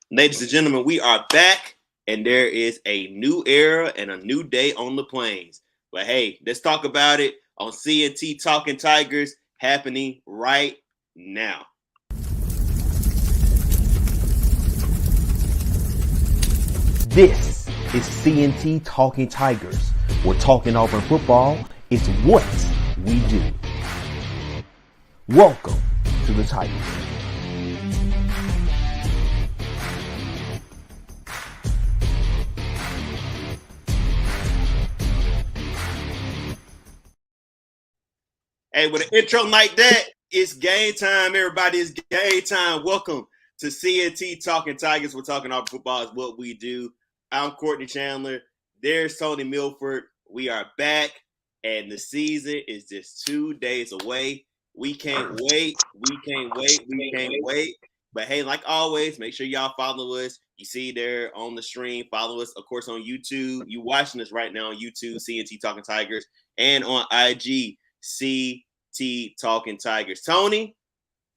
Ladies and gentlemen, we are back, and there is a new era and a new day on the plains. But hey, let's talk about it on CNT Talking Tigers happening right now. This is CNT Talking Tigers. We're talking Auburn football. It's what we do. Welcome to the Tigers. Hey, with an intro like that, it's game time, everybody. It's game time. Welcome to CNT Talking Tigers. We're talking Auburn football is what we do. I'm Courtney Chandler. There's Tony Milford. We are back, and the season is just 2 days away. We can't wait. We can't wait. We can't wait. But hey, like always, make sure y'all follow us. You see there on the stream. Follow us, of course, on YouTube. You watching us right now on YouTube, CNT Talking Tigers, and on IG, CT Talking Tigers. Tony,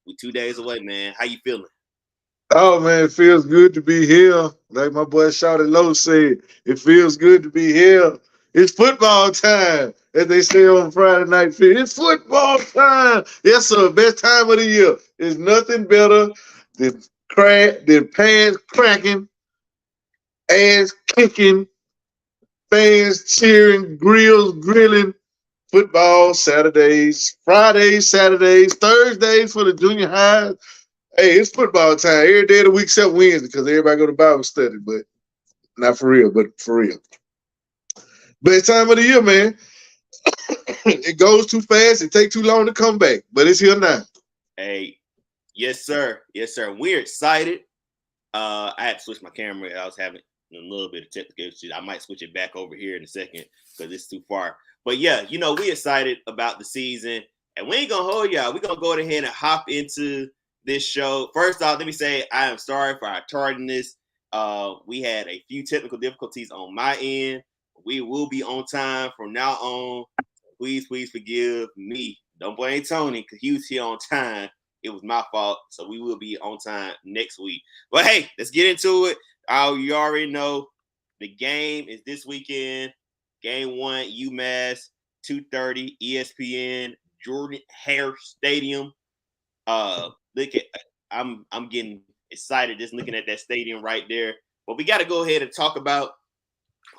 we 2 days away, man. How you feeling? Oh man, it feels good to be here. Like my boy Shawty Low said, it feels good to be here. It's football time, as they say on Friday Night Fever. It's football time. Yes, sir. Best time of the year. There's nothing better than pants cracking, ass kicking, fans cheering, grills grilling. Football Saturdays, Fridays, Saturdays, Thursdays for the junior high. Hey, it's football time every day of the week except Wednesday because everybody go to Bible study, but not for real, but for real. Best time of the year, man. It goes too fast. It takes too long to come back, but it's here now. Hey, yes, sir. Yes, sir. We're excited. I had to switch my camera. I was having a little bit of technical issues. I might switch it back over here in a second because it's too far. But yeah, we're excited about the season, and we ain't gonna hold y'all. We're gonna go ahead and hop into this show. First off, let me say I am sorry for our tardiness. We had a few technical difficulties on my end. We will be on time from now on. Please forgive me. Don't blame Tony because he was here on time. It was my fault. So we will be on time next week. But hey, let's get into it. You already know the game is this weekend. Game 1, UMass, 2:30, ESPN, Jordan Hare Stadium. Look at I'm getting excited just looking at that stadium right there. But we got to go ahead and talk about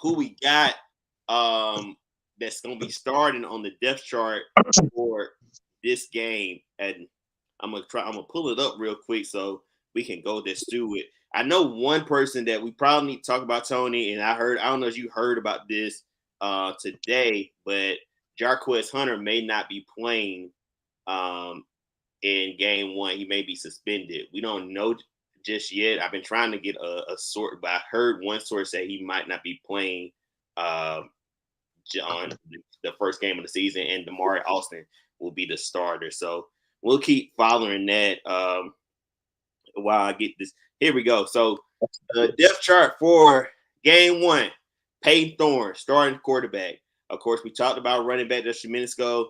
who we got that's going to be starting on the depth chart for this game. And I'm gonna pull it up real quick so we can go this through it. I know one person that we probably need to talk about, Tony, and I don't know if you heard about this today, but Jarquez Hunter may not be playing in game 1. He may be suspended. We don't know just yet. I've been trying to get a sort, but I heard one source say he might not be playing on the first game of the season, and Damari Austin will be the starter. So we'll keep following that while I get this. Here we go. So the depth chart for game 1, Peyton Thorne, starting quarterback. Of course, we talked about running back just a few minutes ago.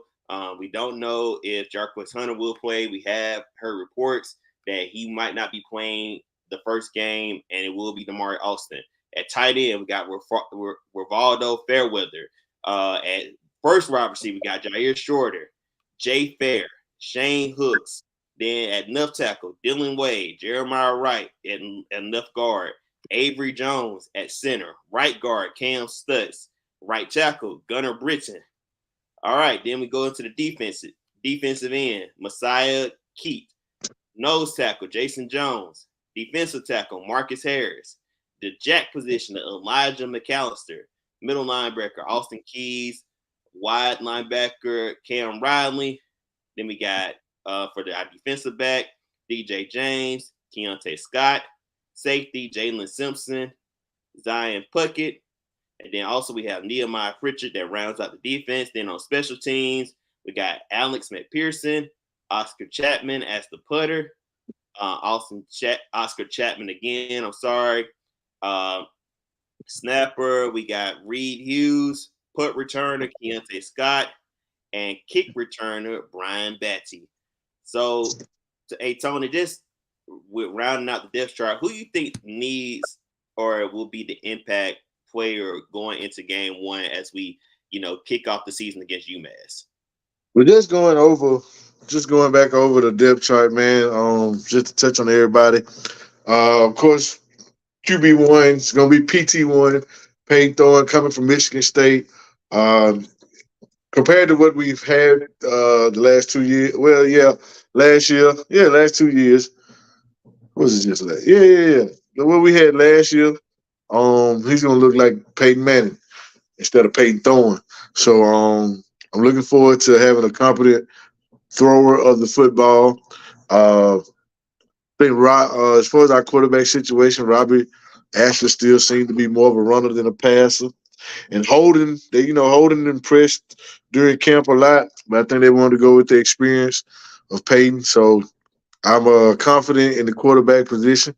We don't know if Jarquez Hunter will play. We have heard reports that he might not be playing the first game, and it will be Damari Austin. At tight end, we got Rivaldo Fairweather. At first wide receiver, we got Jair Shorter, Jay Fair, Shane Hooks. Then at left tackle, Dylan Wade, Jeremiah Wright at left guard, Avery Jones at center, right guard, Cam Stutz, right tackle, Gunnar Britton. All right, then we go into the defensive end, Messiah Keat, nose tackle, Jason Jones, defensive tackle, Marcus Harris, the jack position, Elijah McAllister, middle linebacker, Austin Keys, wide linebacker, Cam Riley. Then we got for our defensive back, DJ James, Keontae Scott, safety, Jalen Simpson, Zion Puckett. And then also we have Nehemiah Pritchard that rounds out the defense. Then on special teams, we got Alex McPherson, Oscar Chapman as the putter. Oscar Chapman again, I'm sorry. Snapper, we got Reed Hughes, punt returner, Keontae Scott, and kick returner, Brian Batty. So, hey, Tony, just with rounding out the depth chart, who you think needs or will be the impact player going into game one as we, kick off the season against UMass? We're just going back over the depth chart, man. Just to touch on everybody. Of course, QB1 is going to be PT1, Peyton Thorne coming from Michigan State. Um, Compared to what we've had the last 2 years, last 2 years. What was it just last? Yeah. What we had last year, he's going to look like Peyton Manning instead of Peyton Thorne. So I'm looking forward to having a competent thrower of the football. I think as far as our quarterback situation, Robbie Asher still seems to be more of a runner than a passer. And Holden impressed during camp a lot, but I think they wanted to go with the experience of Peyton. So I'm confident in the quarterback position.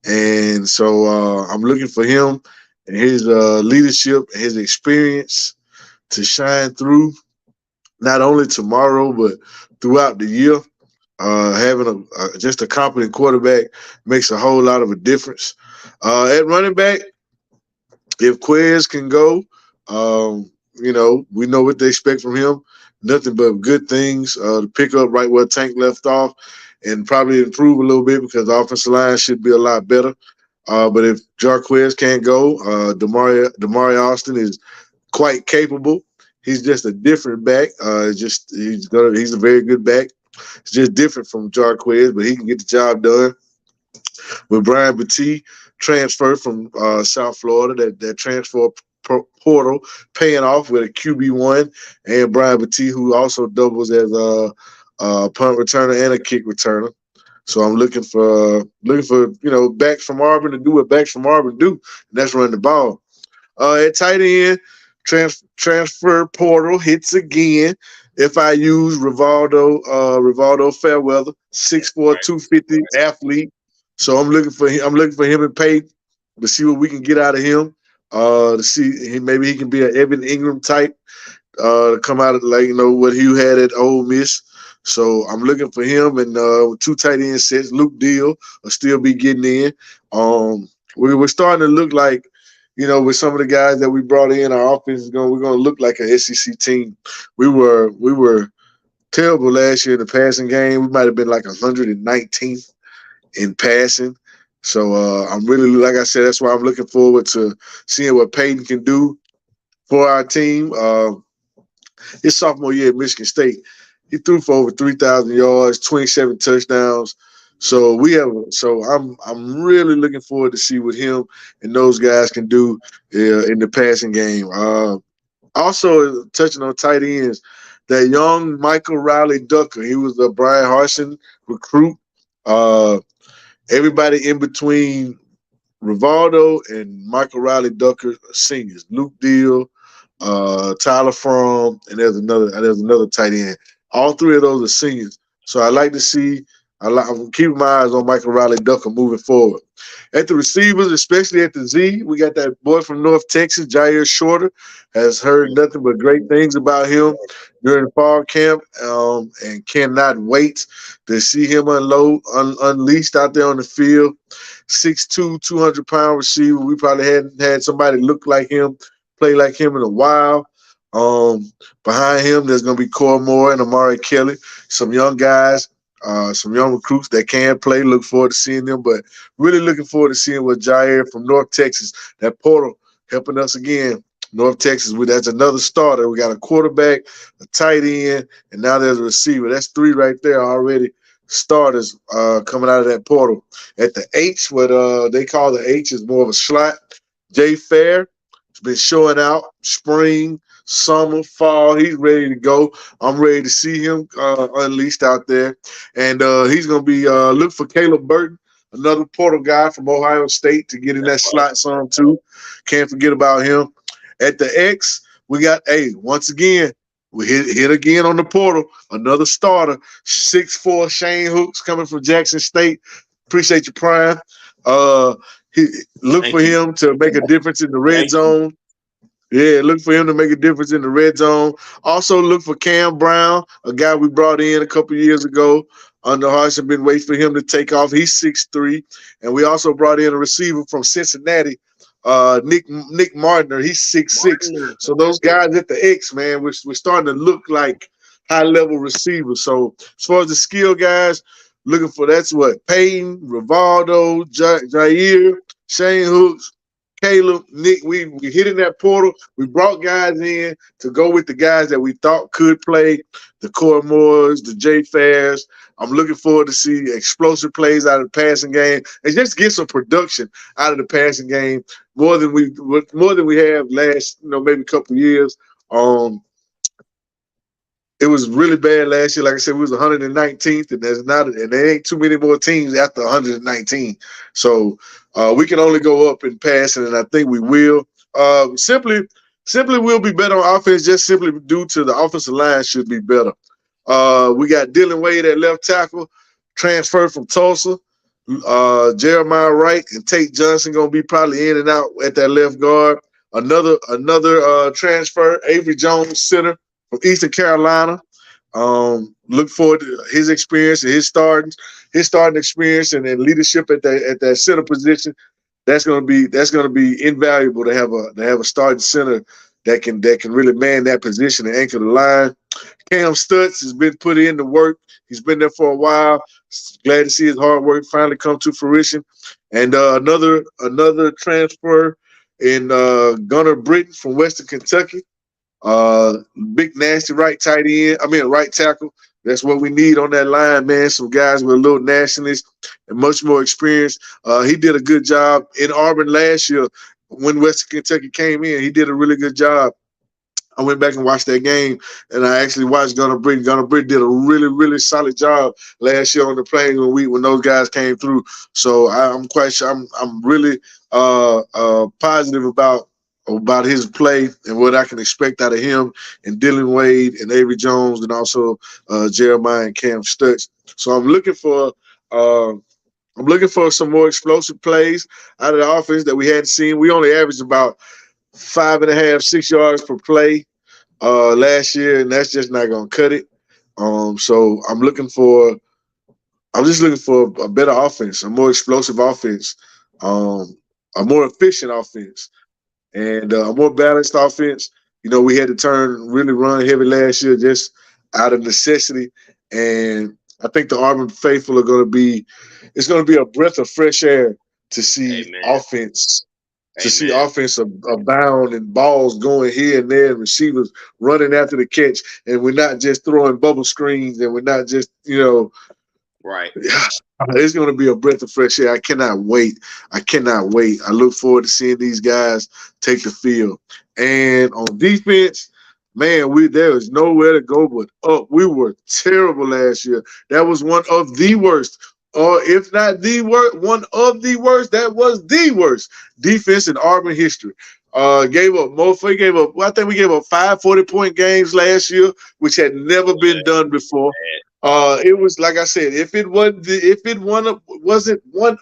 And so I'm looking for him and his leadership, his experience to shine through, not only tomorrow, but throughout the year. Having just a competent quarterback makes a whole lot of a difference. At running back, if Quez can go, we know what they expect from him. Nothing but good things to pick up right where Tank left off and probably improve a little bit because the offensive line should be a lot better. But if Jarquez can't go, Damari Austin is quite capable. He's just a different back. He's a very good back. It's just different from Jarquez, but he can get the job done. With Brian Battie, transfer from South Florida, that transfer portal paying off with a QB1, and Brian Battie, who also doubles as a punt returner and a kick returner. So I'm looking for backs from Auburn to do what backs from Auburn do, and that's run the ball. At tight end, transfer portal hits again. If I use Rivaldo Fairweather, 6'4", 250 athlete. So I'm looking for him and Peyton to see what we can get out of him. To see maybe he can be an Evan Ingram type. To come out of what Hugh had at Ole Miss. So I'm looking for him and 2 tight end sets. Luke Deal will still be getting in. We're starting to look like, with some of the guys that we brought in, our offense we're going to look like an SEC team. We were terrible last year in the passing game. We might have been like 119th in passing. So I'm really, like I said, that's why I'm looking forward to seeing what Peyton can do for our team. His sophomore year at Michigan State, he threw for over 3,000 yards, 27 touchdowns. So I'm really looking forward to see what him and those guys can do in the passing game. Also touching on tight ends, that young Michael Riley Ducker, he was a Brian Harsin recruit. Everybody in between Rivaldo and Michael Riley Ducker are seniors. Luke Deal, Tyler Fromm, and there's another tight end. All 3 of those are seniors. So I like to see. I'm keeping my eyes on Michael Riley Ducker moving forward. At the receivers, especially at the Z, we got that boy from North Texas, Jair Shorter. Has heard nothing but great things about him during the fall camp, and cannot wait to see him unleashed out there on the field. 6'2", 200-pound receiver. We probably hadn't had somebody look like him, play like him in a while. Behind him, there's going to be Cor Moore and Amari Kelly, some young guys. Some young recruits that can play. Look forward to seeing them, but really looking forward to seeing what Jair from North Texas, that portal, helping us again. North Texas, that's another starter. We got a quarterback, a tight end, and now there's a receiver. That's 3 right there already. Starters coming out of that portal. At the H, what they call the H is more of a slot. Jay Fair has been showing out spring, summer, fall. He's ready to go. I'm ready to see him unleashed out there. And he's going to be look for Caleb Burton, another portal guy from Ohio State, to get in that slot some too. Can't forget about him. At the X, we got, once again, we hit again on the portal. Another starter, 6'4" Shane Hooks coming from Jackson State. Appreciate your prime. Look for him to make a difference in the red zone. Yeah, look for him to make a difference in the red zone. Also look for Cam Brown, a guy we brought in a couple years ago. under Harsin. Been waiting for him to take off. He's 6'3", and we also brought in a receiver from Cincinnati, Nick Martiner. He's 6'6". So those guys at the X, man, we're starting to look like high level receivers. So as far as the skill guys, looking for that's what Peyton, Rivaldo, Jair, Shane Hooks, Caleb, Nick. We hit in that portal. We brought guys in to go with the guys that we thought could play, the Corey Moores, the Jay Fairs. I'm looking forward to see explosive plays out of the passing game and just get some production out of the passing game more than we have last, maybe a couple of years. It was really bad last year. Like I said, we was 119th, and there ain't too many more teams after 119. So we can only go up in passing, and I think we will. Simply we'll be better on offense, just simply due to the offensive line should be better. We got Dylan Wade at left tackle, transferred from Tulsa. Jeremiah Wright and Tate Johnson gonna be probably in and out at that left guard. Another transfer, Avery Jones, center from Eastern Carolina. Look forward to his experience and his starting experience and leadership at that center position. That's gonna be invaluable to have a starting center that can really man that position and anchor the line. Cam Stutz has been put in the work. He's been there for a while. Glad to see his hard work finally come to fruition. And another transfer in Gunnar Britton from Western Kentucky. Big nasty right tackle. That's what we need on that line, man. Some guys with a little nastiness and much more experience. He did a good job in Auburn last year when Western Kentucky came in. He did a really good job. I went back and watched that game, and I actually watched Gunnar Britton. Gunnar Britton did a really, really solid job last year on the plane when those guys came through. So I'm quite sure. I'm really positive about his play and what I can expect out of him and Dylan Wade and Avery Jones and also Jeremiah and Cam Stutz. So I'm looking for some more explosive plays out of the offense that we hadn't seen. We only averaged about 5.5, 6 yards per play last year, and that's just not gonna cut it. So I'm just looking for a better offense, a more explosive offense, a more efficient offense, and a more balanced offense. We had to really run heavy last year just out of necessity, and I think the Auburn faithful are going to be. It's going to be a breath of fresh air to see offense. To see offense abound and balls going here and there and receivers running after the catch, and we're not just throwing bubble screens and we're not just, right. It's going to be a breath of fresh air. I cannot wait. I look forward to seeing these guys take the field. And on defense, man, there is nowhere to go but up. We were terrible last year. That was one of the worst. Or if not the worst, one of the worst, that was the worst defense in Auburn history. Gave up Mofo. I think we gave up 5 40-point games last year, which had never been done before. It was like I said, if it wasn't one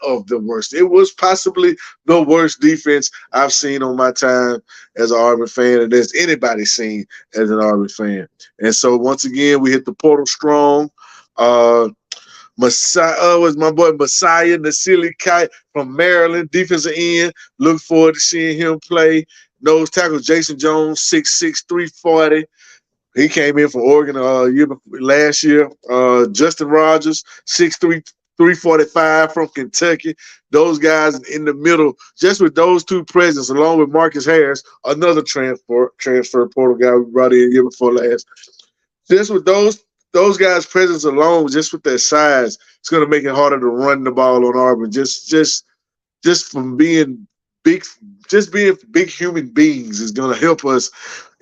of the worst, it was possibly the worst defense I've seen on my time as an Auburn fan, and as anybody's seen as an Auburn fan. And so once again, we hit the portal strong. Messiah was my boy Messiah Nasili Kai from Maryland, defensive end. Look forward to seeing him play. Nose tackle Jason Jones, 6'6", 340. He came in from Oregon last year. Justin Rogers, 6'3", 345 from Kentucky. Those guys in the middle, just with those two presents, along with Marcus Harris, another transfer portal guy we brought in year before last. Just with those guys' presence alone, just with their size, it's going to make it harder to run the ball on Auburn. Just from being big, just being big human beings is going to help us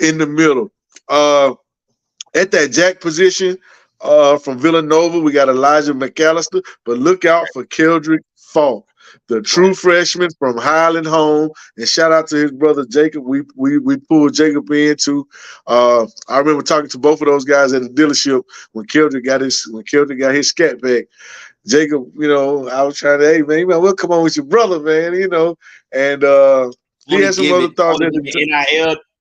in the middle. At that jack position from Villanova, we got Elijah McAllister, but look out for Keldrick Falk, the true freshman from Highland Home. And shout out to his brother Jacob. We pulled Jacob in too. I remember talking to both of those guys at the dealership when Keldrick got his scat back. Jacob, I was trying to, hey man, we'll come on with your brother, man, and he had some other thoughts.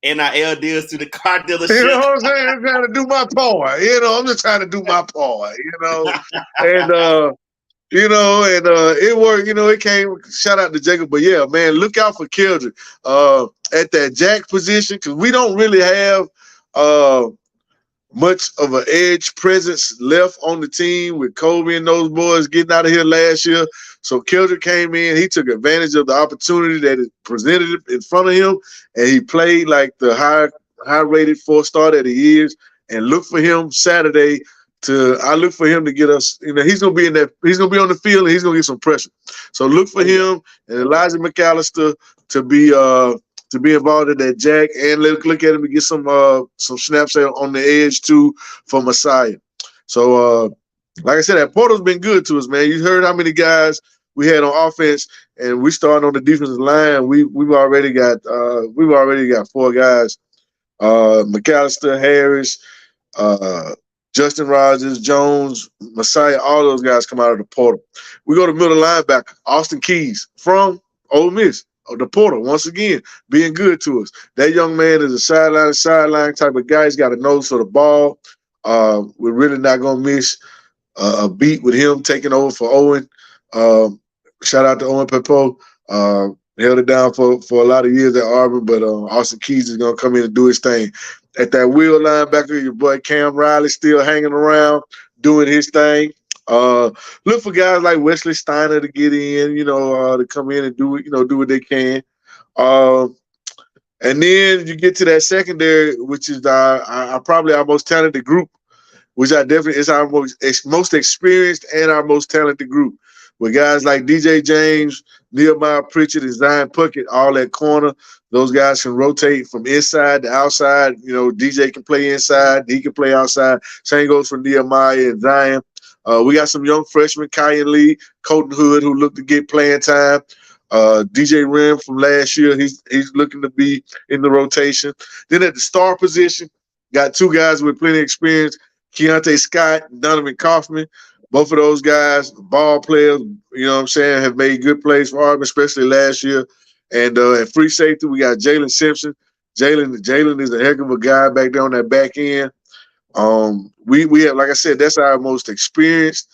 NIL deals to the car dealership. You know what I'm saying? I'm trying to do my part. I'm just trying to do my part. And it worked. It came. Shout out to Jacob, but yeah, man, look out for Keldrick at that jack position because we don't really have much of an edge presence left on the team with Kobe and those boys getting out of here last year. So Keldrick came in. He took advantage of the opportunity that is presented in front of him, and he played like the high-rated 4-star that he is. And look for him Saturday. I look for him to get us. He's gonna be in that. He's gonna be on the field, and he's gonna get some pressure. So look for him and Elijah McAllister to be involved in that jack, and look at him to get some snaps on the edge too for Messiah. So like I said, that Porter's been good to us, man. You heard how many guys we had on offense, and we started on the defensive line. We've already got 4 guys: McAllister, Harris, Justin Rogers, Jones, Messiah. All those guys come out of the portal. We go to middle linebacker, Austin Keys from Ole Miss. The portal, once again, being good to us. That young man is a sideline type of guy. He's got a nose for the ball. We're really not going to miss a beat with him taking over for Owen. Shout out to Owen Pepo. Held it down for a lot of years at Auburn, but Austin Keys is going to come in and do his thing. At that wheel linebacker, your boy Cam Riley still hanging around, doing his thing. Look for guys like Wesley Steiner to get in, to come in and do what they can. And then you get to that secondary, which is probably our most talented group, which I definitely is our most experienced and our most talented group. With guys like DJ James, Nehemiah Pritchett, and Zion Puckett, all at corner. Those guys can rotate from inside to outside. DJ can play inside. He can play outside. Same goes for Nehemiah and Zion. We got some young freshmen, Kyan Lee, Colton Hood, who look to get playing time. DJ Rim from last year, he's looking to be in the rotation. Then at the star position, got 2 guys with plenty of experience, Keontae Scott and Donovan Kaufman. Both of those guys, ball players, have made good plays for Auburn, especially last year. And at free safety, we got Jalen Simpson. Jalen is a heck of a guy back there on that back end. We have, like I said, that's our most experienced,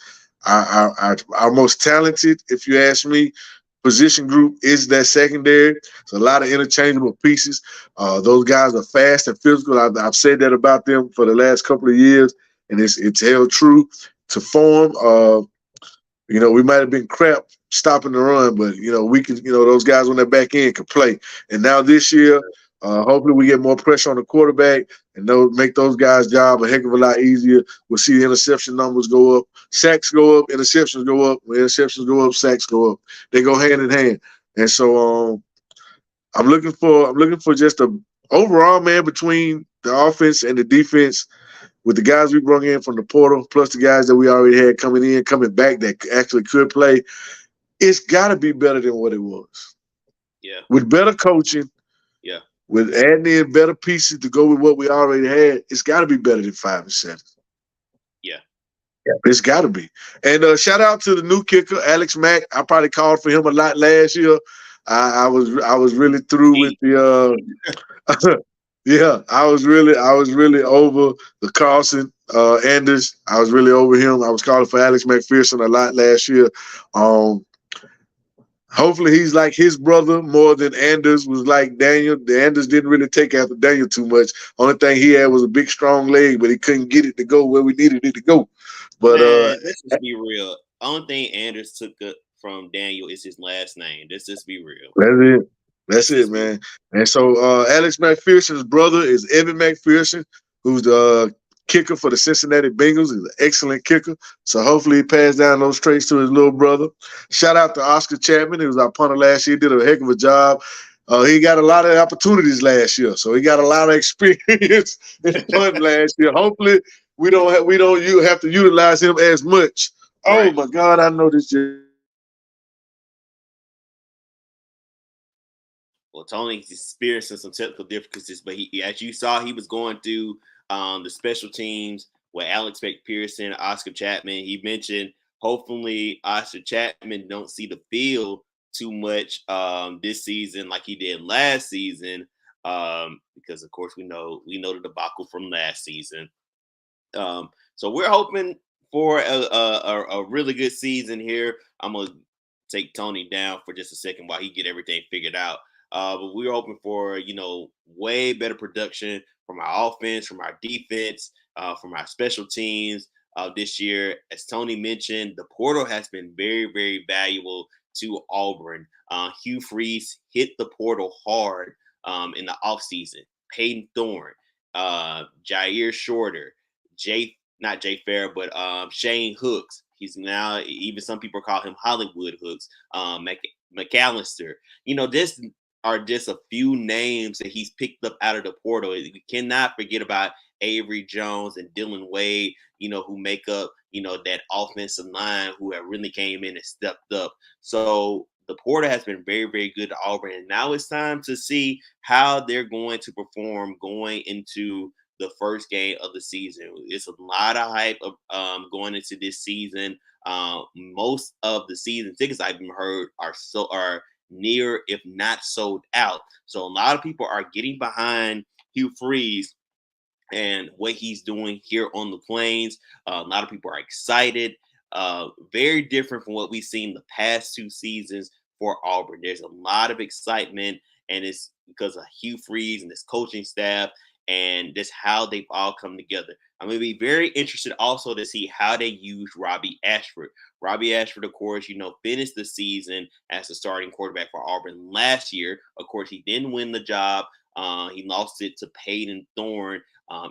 our most talented, if you ask me, position group is that secondary. It's a lot of interchangeable pieces. Those guys are fast and physical. I've said that about them for the last couple of years, and it's held true to form. We might have been crap stopping the run, but we can. Those guys on that back end can play. And now this year, hopefully we get more pressure on the quarterback and make those guys' job a heck of a lot easier. We'll see the interception numbers go up, sacks go up, interceptions go up. When interceptions go up, sacks go up. They go hand in hand. And so I'm looking for just a overall, man, between the offense and the defense, with the guys we brought in from the portal, plus the guys that we already had coming back that actually could play, it's got to be better than what it was. Yeah. With better coaching, yeah, with adding in better pieces to go with what we already had, it's got to be better than 5 and 7. Yeah. It's got to be. And shout out to the new kicker, Alex Mack. I probably called for him a lot last year. I was really through with the yeah, I was really over the Carlson Anders. I was really over him. I was calling for Alex McPherson a lot last year. Hopefully he's like his brother more than Anders was like Daniel. The Anders didn't really take after Daniel too much. Only thing he had was a big, strong leg, but he couldn't get it to go where we needed it to go. But let's just be real. Only thing Anders took from Daniel is his last name. Let's just be real. That's it, man. And so Alex McPherson's brother is Evan McPherson, who's the kicker for the Cincinnati Bengals. He's an excellent kicker. So hopefully he passed down those traits to his little brother. Shout out to Oscar Chapman, who was our punter last year. He did a heck of a job. He got a lot of opportunities last year, so he got a lot of experience in punt last year. Hopefully we don't have to utilize him as much. Right. Oh my God, I know this. Well, Toney's experiencing some technical difficulties, but as you saw, he was going through the special teams with Alex McPherson, Oscar Chapman. He mentioned hopefully Oscar Chapman don't see the field too much this season like he did last season. because of course we know the debacle from last season. So we're hoping for a really good season here. I'm gonna take Toney down for just a second while he get everything figured out. But we're hoping for way better production from our offense, from our defense, from our special teams this year. As Toney mentioned, the portal has been very, very valuable to Auburn. Hugh Freeze hit the portal hard in the offseason. Peyton Thorne, Jair Shorter, not Jay Fair, but Shane Hooks. He's now, even some people call him Hollywood Hooks. McAllister. This are just a few names that he's picked up out of the portal. We cannot forget about Avery Jones and Dylan Wade, who make up, that offensive line, who have really came in and stepped up. So the portal has been very, very good to Auburn. And now it's time to see how they're going to perform going into the first game of the season. It's a lot of hype of going into this season. Most of the season tickets I've heard are near, if not sold out. So a lot of people are getting behind Hugh Freeze and what he's doing here on the Plains. A lot of people are excited. Very different from what we've seen the past 2 seasons for Auburn. There's a lot of excitement, and it's because of Hugh Freeze and his coaching staff, and just how they've all come together. I'm going to be very interested also to see how they use Robbie Ashford. Robbie Ashford, of course, finished the season as the starting quarterback for Auburn last year. Of course, he didn't win the job. He lost it to Peyton Thorne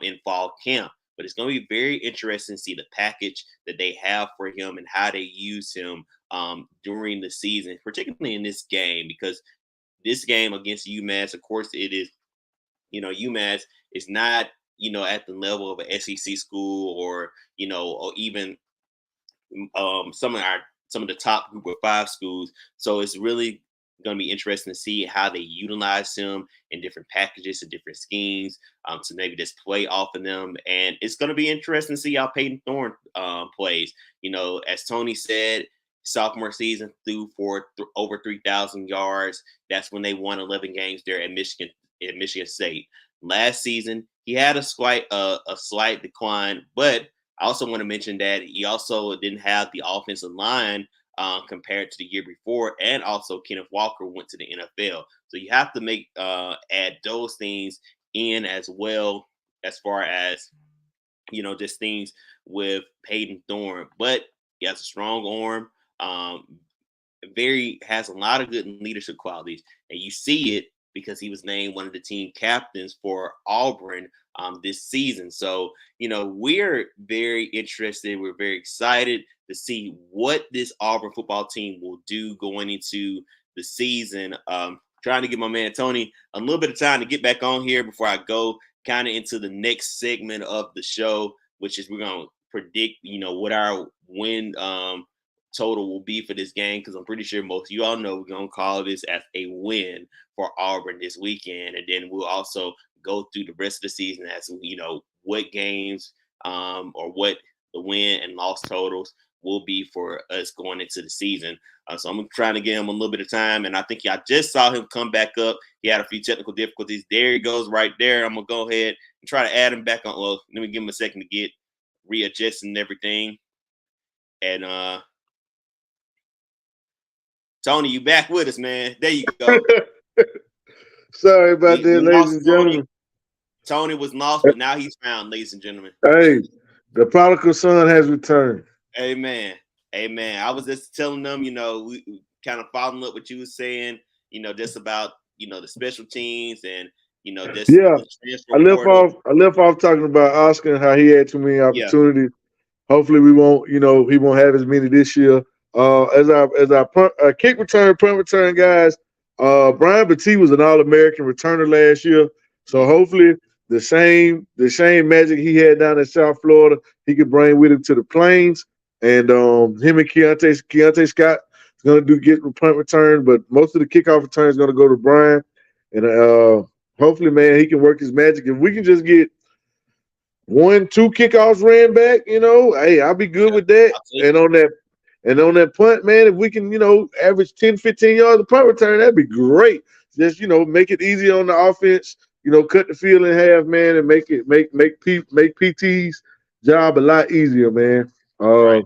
in fall camp. But it's going to be very interesting to see the package that they have for him and how they use him during the season, particularly in this game, because this game against UMass, of course, it is, UMass is not, at the level of an SEC school or even some of the top group of 5 schools. So it's really going to be interesting to see how they utilize him in different packages and different schemes to maybe just play off of them. And it's going to be interesting to see how Peyton Thorne plays. As Toney said, sophomore season threw for over 3,000 yards. That's when they won 11 games there at Michigan State. Last season, he had a slight decline, but I also want to mention that he also didn't have the offensive line compared to the year before, and also Kenneth Walker went to the NFL. So you have to add those things in as well, as far as just things with Peyton Thorne. But he has a strong arm, has a lot of good leadership qualities, and you see it because he was named one of the team captains for Auburn this season. So, we're very interested. We're very excited to see what this Auburn football team will do going into the season. Trying to give my man Toney a little bit of time to get back on here before I go kind of into the next segment of the show, which is we're going to predict, what our win total will be for this game, because I'm pretty sure most of you all know we're going to call this as a win for Auburn this weekend. And then we'll also go through the rest of the season as what games or what the win and loss totals will be for us going into the season. So I'm trying to give him a little bit of time, and I think I just saw him come back up. He had a few technical difficulties. There he goes right there. I'm going to go ahead and try to add him back on. Well, let me give him a second to get readjusting everything. And Toney, you back with us, man. There you go. Sorry about that, ladies and gentlemen. Toney was lost, but now he's found, ladies and gentlemen. Hey, the prodigal son has returned. Amen. I was just telling them, we kind of following up what you were saying, just about, the special teams and, just I left off talking about Oscar and how he had too many opportunities. Yeah. Hopefully he won't have as many this year. As our kick return, punt return guys, Brian Battie was an All-American returner last year. So hopefully the same magic he had down in South Florida, he could bring with him to the Plains. And him and Keontae Scott is going to get punt return, but most of the kickoff return is going to go to Brian. And hopefully, man, he can work his magic. If we can just get 1-2 kickoffs ran back, hey, I'll be good with that. And on that punt, man, if we can, average 10, 15 yards of punt return, that'd be great. just make it easy on the offense. Cut the field in half, man, and make PT's job a lot easier, man. Right.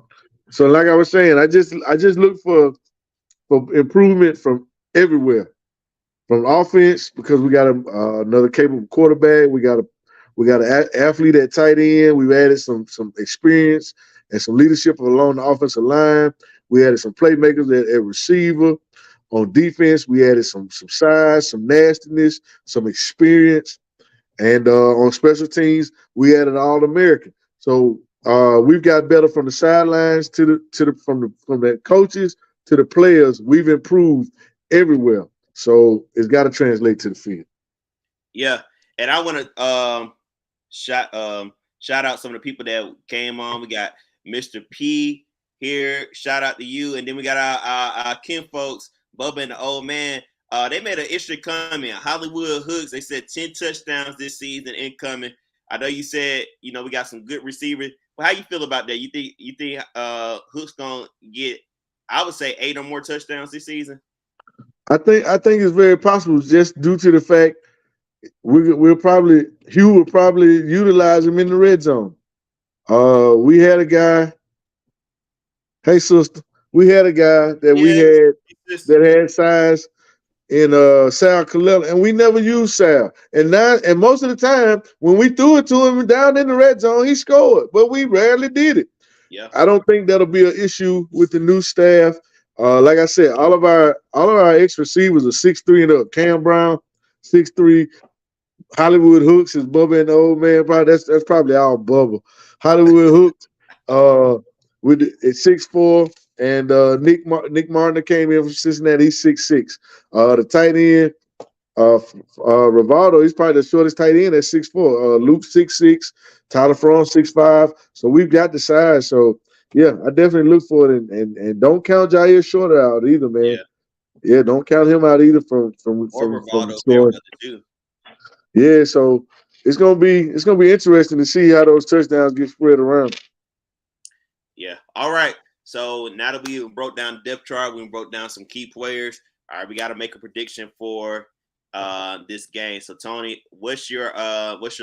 So like I was saying, I just look for improvement from everywhere. From offense, because we got another capable quarterback. We got an athlete at tight end. We've added some experience and some leadership along the offensive line. We added some playmakers at receiver. On defense, we added some size, some nastiness, some experience. And on special teams, we added an All-American. So we've got better from the sidelines from the coaches to the players. We've improved everywhere. So it's got to translate to the field. Yeah, and I want to shout out some of the people that came on. We got Mr. P here. Shout out to you, and then we got our Kim folks, Bubba and the old man. They made an interesting comment. Hollywood Hooks. They said 10 touchdowns this season incoming. I know you said we got some good receivers. Well, how you feel about that? You think Hooks gonna get? I would say 8 or more touchdowns this season. I think it's very possible, just due to the fact Hugh will probably utilize him in the red zone. We had a guy. Hey, sister, we had a guy that had size in Sal Kalila, and we never used Sal. And most of the time, when we threw it to him down in the red zone, he scored, but we rarely did it. Yeah, I don't think that'll be an issue with the new staff. Like I said, all of our ex receivers are 6'3" and up. Cam Brown, 6'3". Hollywood Hooks is Bubba and the old man. Probably that's probably all Bubba. Hollywood Hooks, with at 6'4", and Nick Martin came in from Cincinnati. He's 6'6". The tight end, Rivaldo, he's probably the shortest tight end at 6'4". Luke 6'6", Tyler Fromm 6'5". So we've got the size. So yeah, I definitely look for it, and don't count Jair Shorter out either, man. Yeah, don't count him out either from scoring. Yeah, so it's gonna be interesting to see how those touchdowns get spread around. Yeah. All right. So now that we broke down the depth chart, we broke down some key players. All right, we got to make a prediction for this game. So Tony, what's your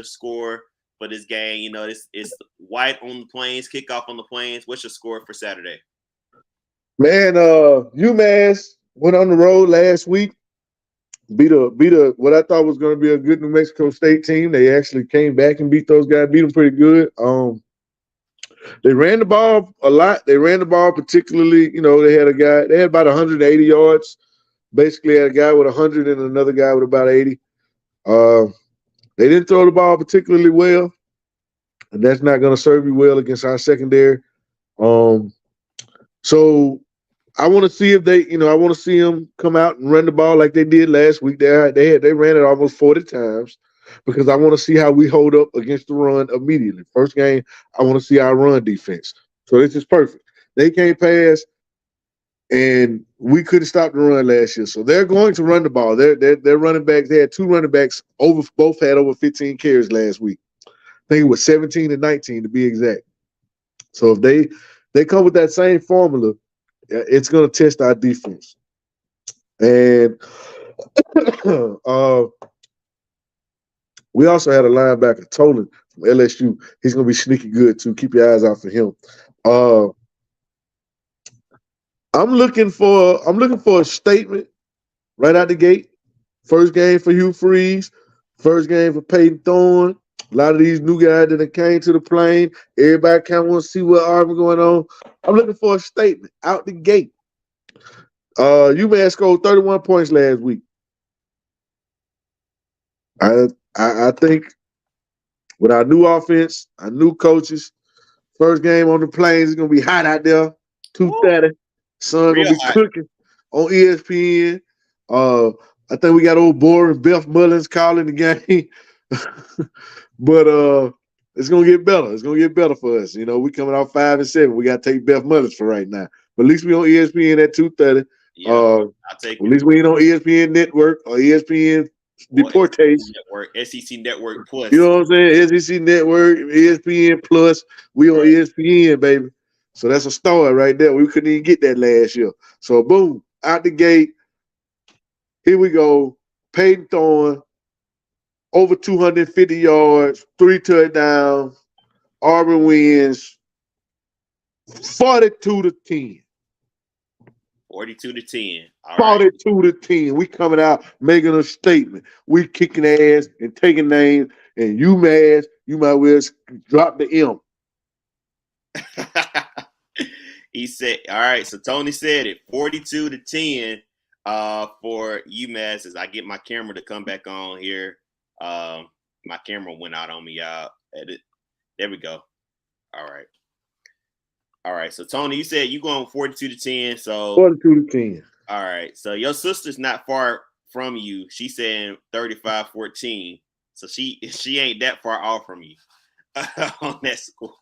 score for this game? It's white on the plains, kickoff on the plains. What's your score for Saturday? Man, UMass went on the road last week. Beat what I thought was going to be a good New Mexico State team. They actually came back and beat those guys. Beat them pretty good. They ran the ball a lot. They ran the ball particularly. They had a guy. They had about 180 yards. Basically, had a guy with 100 and another guy with about 80. They didn't throw the ball particularly well, and that's not going to serve you well against our secondary. So I want to see if I want to see them come out and run the ball like they did last week. They ran it almost 40 times, because I want to see how we hold up against the run immediately. First game, I want to see our run defense. So this is perfect. They can't pass, and we couldn't stop the run last year. So they're going to run the ball. They're running backs. They had 2 running backs both had over 15 carries last week. I think it was 17 and 19 to be exact. So if they come with that same formula, it's going to test our defense. And we also had a linebacker, Tolan, from LSU. He's going to be sneaky good too. Keep your eyes out for him. I'm looking for a statement right out the gate. First game for Hugh Freeze. First game for Peyton Thorne. A lot of these new guys that came to the plane. Everybody kind of want to see what Auburn going on. I'm looking for a statement out the gate. UMass scored 31 points last week. I think with our new offense, our new coaches, first game on the plains is gonna be hot out there. 2:30. Sun gonna be cooking on ESPN. I think we got old boring Beth Mullins calling the game. But it's gonna get better. It's gonna get better for us. We coming out 5-7. We gotta take Beth Mullins for right now. But at least we on ESPN at 2:30. Yeah, I'll take at least we ain't on ESPN Network or ESPN Deportes. SEC Network Plus. You know what I'm saying? SEC Network, ESPN Plus. We on ESPN, baby. So that's a story right there. We couldn't even get that last year. So boom, out the gate. Here we go. Peyton Thorne, over 250 yards, 3 touchdowns. Auburn wins 42-10. 42-10. All right. 42-10. We coming out making a statement. We kicking ass and taking names. And UMass, you might well drop the M. He said, all right, so Toney said it, 42-10 for UMass. As I get my camera to come back on here. My camera went out on me, y'all. There we go. All right. So Toney, you said you going 42-10. So 42-10. All right. So your sister's not far from you. She's saying 35-14. So she ain't that far off from you on that score.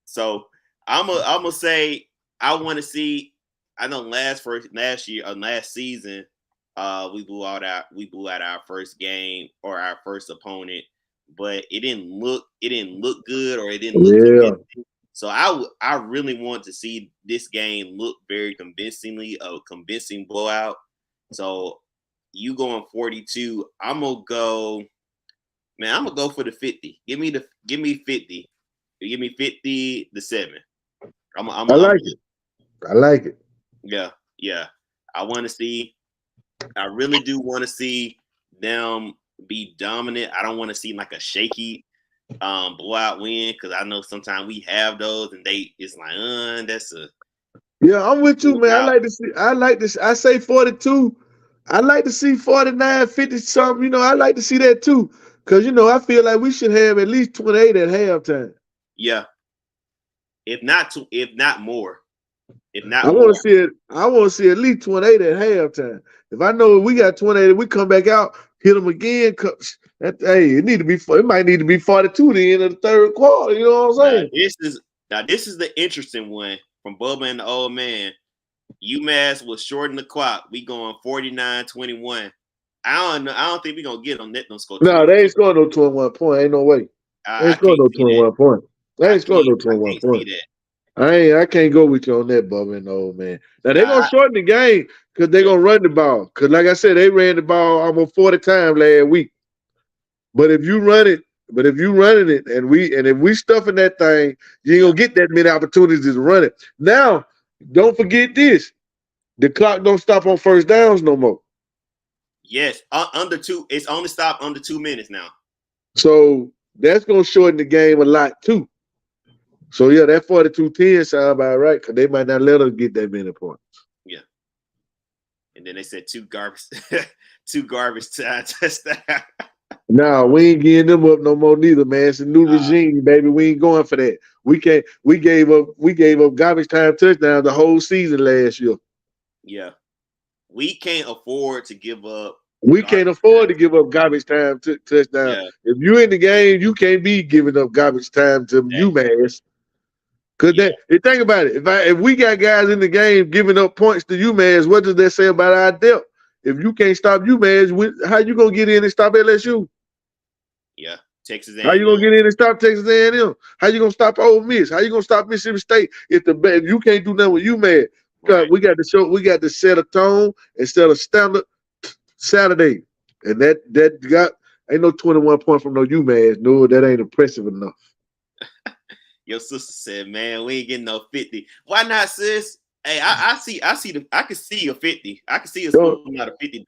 So I'm gonna say I want to see. I know last season, we blew out our first game or our first opponent, but it didn't look good or it didn't look convincing. So I really want to see this game look very convincingly, a convincing blowout. So you going 42? I'm gonna go for the 50. Give me 50. Give me 50-7. I like it. Yeah. I really do want to see them be dominant. I don't want to see like a shaky blowout win, because I know sometimes we have those and it's like that's a I'm with you, man. I like to see I say 42. I like to see 49, 50 something, I like to see that too. Cause I feel like we should have at least 28 at halftime. Yeah. If not more. I want to see at least 28 at halftime. If I know we got 28, we come back out, hit them again. It might need to be 42 at the end of the third quarter. You know what I'm saying? This is the interesting one from Bubba and the old man. UMass was shorting the clock. We going 49-21. I don't think we're gonna get them. Let them score. No, they ain't scoring no 21 point. Ain't no way. They ain't scoring no 21 point. They ain't scoring no 21 point. I can't go with you on that, Bubba and the old man. Now they're gonna shorten the game because they're gonna run the ball. Because like I said, they ran the ball almost 40 times last week. But if you run it, and if we stuffing that thing, you ain't gonna get that many opportunities to run it. Now, don't forget this: the clock don't stop on first downs no more. Yes, under 2. It's only stopped under 2 minutes now. So that's gonna shorten the game a lot too. So yeah, that 42-10 sound about right, because they might not let us get that many points. Yeah. And then they said two garbage time touchdowns. No, we ain't getting them up no more neither, man. It's a new regime, baby. We ain't going for that. We gave up garbage time touchdowns the whole season last year. Yeah. We can't afford to give up. We can't afford to give up garbage time touchdown. Yeah. If you in the game, you can't be giving up garbage time to UMass. Cause think about it. If we got guys in the game giving up points to UMass, what does that say about our depth? If you can't stop UMass, how you gonna get in and stop LSU? Yeah, Texas A&M. How you gonna get in and stop Texas A&M? How you gonna stop Ole Miss? How you gonna stop Mississippi State if you can't do nothing with UMass? Right. We got to set a tone and set a standard Saturday, and that ain't no 21 point from no UMass. No, that ain't impressive enough. Your sister said, "Man, we ain't getting no 50. Why not, sis? Hey, I can see a 50. I can see a school not a 50.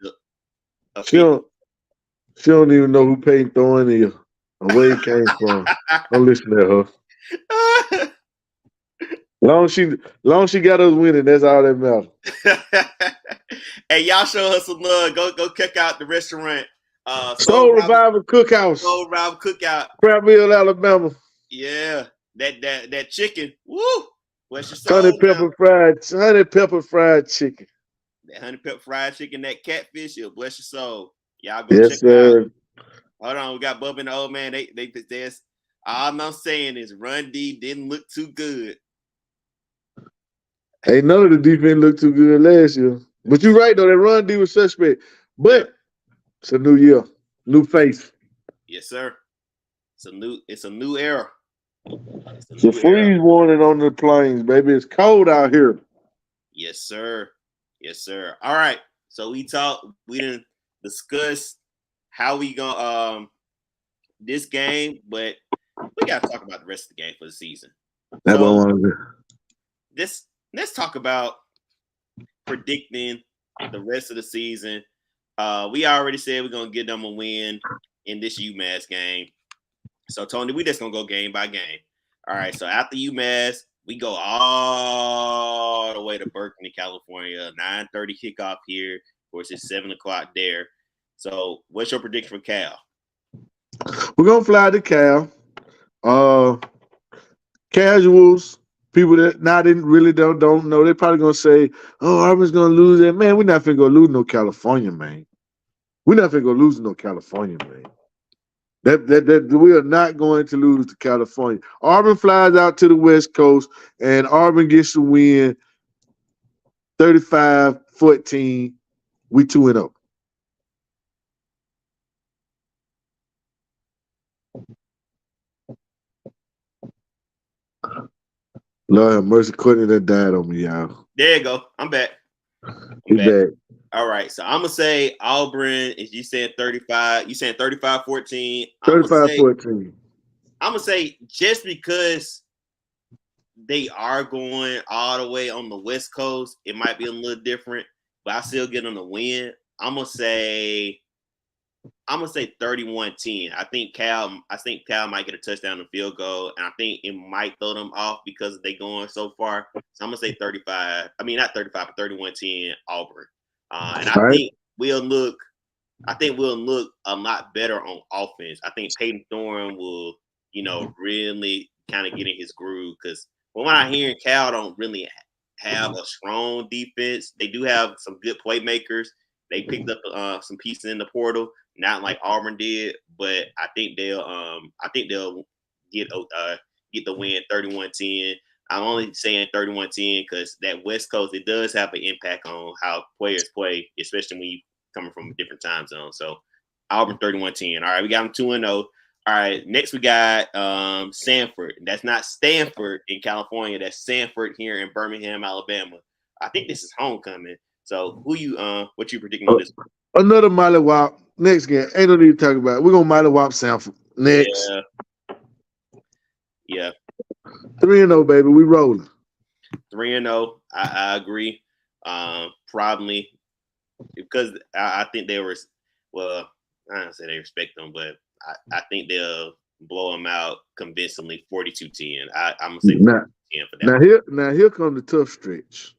She don't even know who Peyton Thorne is or where he came from. Don't listen to her. Long she got us winning, that's all that matters. Hey, y'all show her some love. Go check out the restaurant. Soul Revival Cookhouse. Soul Revival Cookout. Prattville, Alabama. Yeah. That chicken. Woo! What's your soul? Honey pepper fried chicken. That honey pepper fried chicken, that catfish, it'll bless your soul. Y'all go check it out. Hold on, we got Bubba and the old man. There's all I'm saying is Run D didn't look too good. Ain't none of the defense looked too good last year. But you're right though, that Run D was suspect. But it's a new year, new face. Yes, sir. It's a new era. It's a freeze warning on the plains, baby. It's cold out here. Yes, sir. Yes, sir. All right. So we didn't discuss how we gonna this game, but we gotta talk about the rest of the game for the season. That's what I So want to do. let's talk about predicting the rest of the season. We already said we're gonna get them a win in this UMass game. So Tony, we just gonna go game by game. All right. So after UMass, we go all the way to Berkeley, California. 9:30 kickoff here. Of course, it's 7:00 there. So what's your prediction for Cal? We're gonna fly to Cal. Casuals, people that now didn't really don't know, they're probably gonna say, "Oh, Auburn's gonna lose it." Man, we're not finna go lose no California, man. We're not finna go lose no California, man. That we are not going to lose to California. Auburn flies out to the West Coast, and Auburn gets the win 35-14. We 2-0. Lord have mercy, Courtney that died on me, y'all. There you go. I'm back. He's back. All right. So I'm gonna say Auburn. Is you saying 35? You saying 35-14? 35-14. I'm gonna say just because they are going all the way on the West Coast, it might be a little different, but I still get them to win. I'm gonna say 31-10. I think Cal might get a touchdown and field goal, and I think it might throw them off because they going so far. So I'm gonna say 35. I mean, not 35, but 31-10 Auburn. And I think we'll look a lot better on offense. I think Peyton Thorne will, really kind of get in his groove, because from what I hear, Cal don't really have a strong defense. They do have some good playmakers. They picked up some pieces in the portal, not like Auburn did, but I think they'll get the win 31-10. I'm only saying 31-10 because that West Coast, it does have an impact on how players play, especially when you coming from a different time zone. So Auburn 31-10. All right, we got them 2-0. All right, next we got Sanford. That's not Stanford in California. That's Sanford here in Birmingham, Alabama. I think this is homecoming. So what you predicting on this one? Another Miley Wop. Next game. Ain't no need to talk about it. We're gonna Miley Wop Sanford. Next. Yeah. 3-0, baby. We rolling. 3-0. I agree. Probably because I think they were. Well, I don't say they respect them, but I think they'll blow them out convincingly, 42-10. I'm gonna say 42-10 for that. Now here comes the tough stretch.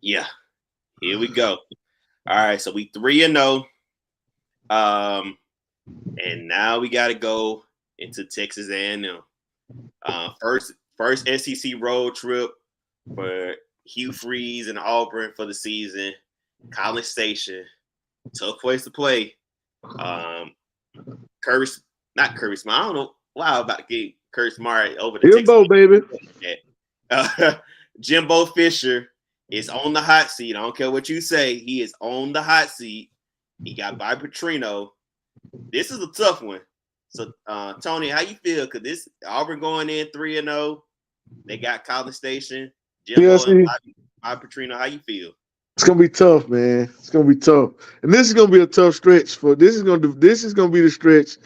Yeah, here we go. All right, so we 3-0. And now we got to go into Texas A&M. First SEC road trip for Hugh Freeze and Auburn for the season. College Station, tough place to play. Not Kirby Smart. I don't know why I'm about to get Kirby Smart over the Jimbo, baby. Jimbo Fisher is on the hot seat. I don't care what you say. He is on the hot seat. He got by Petrino. This is a tough one. So, Tony, how you feel? Because this Auburn going in 3-0. They got College Station. Jimbo and Bobby Petrino. How you feel? It's gonna be tough, man. It's gonna be tough, and this is gonna be a tough stretch. This is gonna be the stretch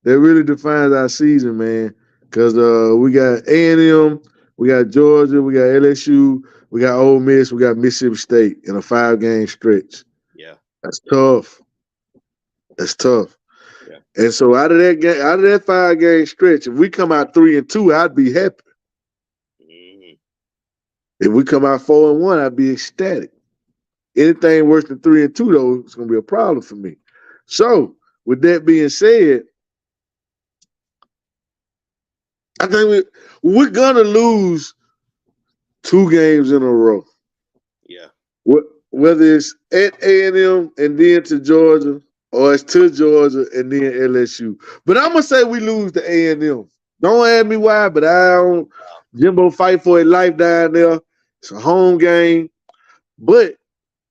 that really defines our season, man. Because we got A&M, we got Georgia, we got LSU, we got Ole Miss, we got Mississippi State in a 5-game stretch. Yeah, that's tough. That's tough. Yeah. And so out of that 5-game stretch, if we come out 3-2, I'd be happy. Mm-hmm. If we come out 4-1, I'd be ecstatic. Anything worse than 3-2, though, it's gonna be a problem for me. So, with that being said, I think we're gonna lose 2 games in a row. Yeah. Whether it's at A&M and then to Georgia, or it's to Georgia and then LSU. But I'm gonna say we lose to A&M. Don't ask me why, but I don't. Jimbo fight for his life down there. It's a home game, but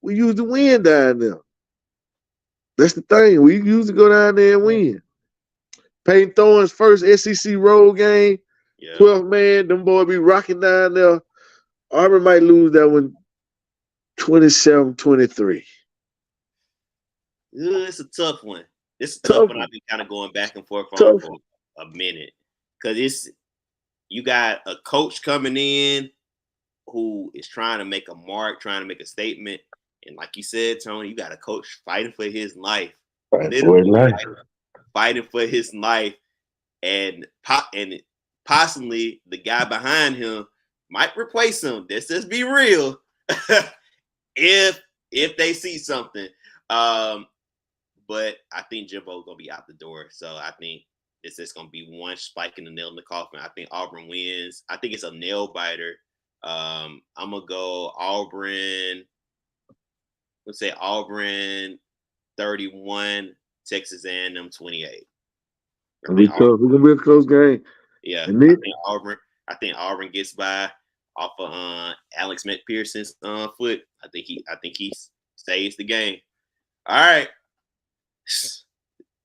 we usually win down there. That's the thing. We usually go down there and win. Peyton Thorne's first SEC road game, 12th man, them boys be rocking down there. Auburn might lose that one 27-23. It's a tough one. It's a tough Tough one. one. I've been kind of going back and forth on Tough for one. a minute because you got a coach coming in who is trying to make a mark, trying to make a statement, and like you said, Tony, you got a coach fighting for his life, Right, boy, literally life. fighting for his life, and possibly the guy behind him might replace him. Let's just be real. if they see something. But I think Jimbo's gonna be out the door. So I think it's just gonna be one spike in the nail in the coffin. I think Auburn wins. I think it's a nail biter. I'm gonna go Auburn. Let's say Auburn 31, Texas A&M 28. It'll be tough. It's gonna be a close game. Yeah, And then, I think Auburn gets by off of Alex McPherson's foot. I think he saves the game. All right.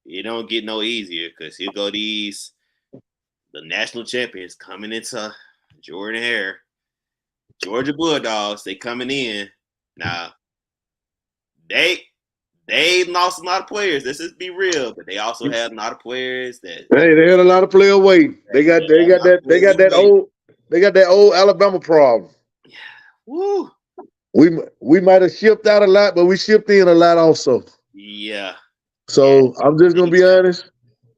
It don't get no easier because here go the national champions coming into Jordan Hare. Georgia Bulldogs, they coming in. Now, they lost a lot of players. Let's just be real, but they also had a lot of players that hey, they had a lot of players waiting. They got that old Alabama problem. Woo. We might have shipped out a lot, but we shipped in a lot also. Yeah. So I'm just gonna be honest,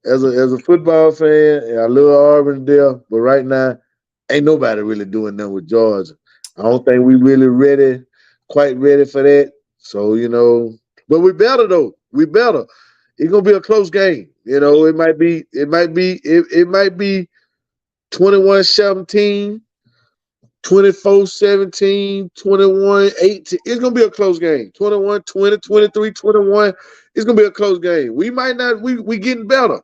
as a football fan, and I love Auburn there, but right now, ain't nobody really doing nothing with Georgia. I don't think we really quite ready for that. So, but we better though. We better. It's gonna be a close game. It might be 21-17, 24-17, 21-18. It's gonna be a close game. 21-20, 23-21. It's gonna be a close game. We might not. We getting better.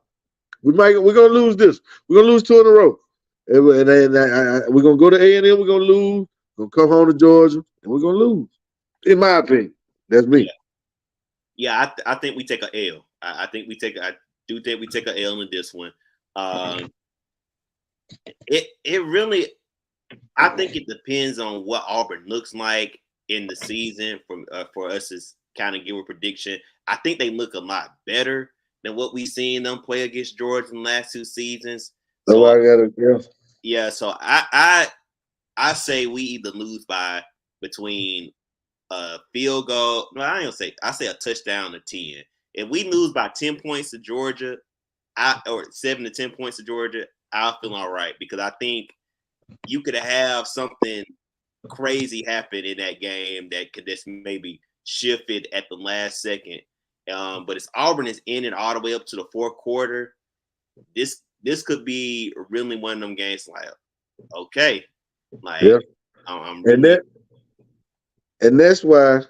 We're gonna lose this. We're gonna lose 2 in a row, and then we're gonna go to A&M. We're gonna lose. We're gonna come home to Georgia, and we're gonna lose. In my opinion, that's me. Yeah, I think we take a L. I do think we take a L in this one. It really, I think it depends on what Auburn looks like in the season for us to kind of give a prediction. I think they look a lot better than what we've seen them play against Georgia in the last 2 seasons. So I got it. Yeah. So I say we either lose by between a field goal. No, I say a touchdown or 10. If we lose by 10 points to Georgia, or 7 to 10 points to Georgia, I'll feel all right because I think you could have something crazy happen in that game that could just maybe shift it at the last second. But it's Auburn is in it all the way up to the 4th quarter. This could be really one of them games. Like, okay, like I'm really, and that's why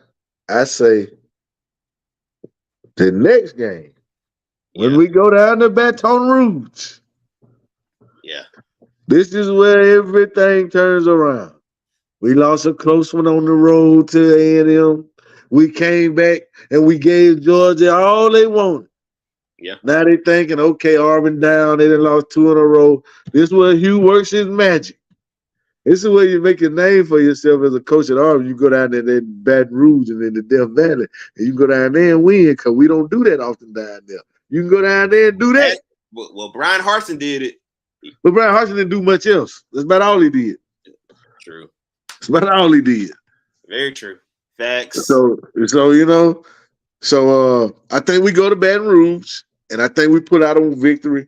I say the next game when we go down to Baton Rouge. Yeah. This is where everything turns around. We lost a close one on the road to A&M. We came back and we gave Georgia all they wanted. Yeah. Now they thinking, okay, Auburn down. They done lost 2 in a row. This is where Hugh works his magic. This is where you make a name for yourself as a coach at Auburn. You go down there in Baton Rouge and in the Death Valley, and you go down there and win because we don't do that often down there. You can go down there and do that. Well, Brian Harsin did it. But Brian Harsin didn't do much else. That's about all he did. True. That's about all he did. Very true. Facts. So I think we go to Baton Rouge, and I think we put out a victory.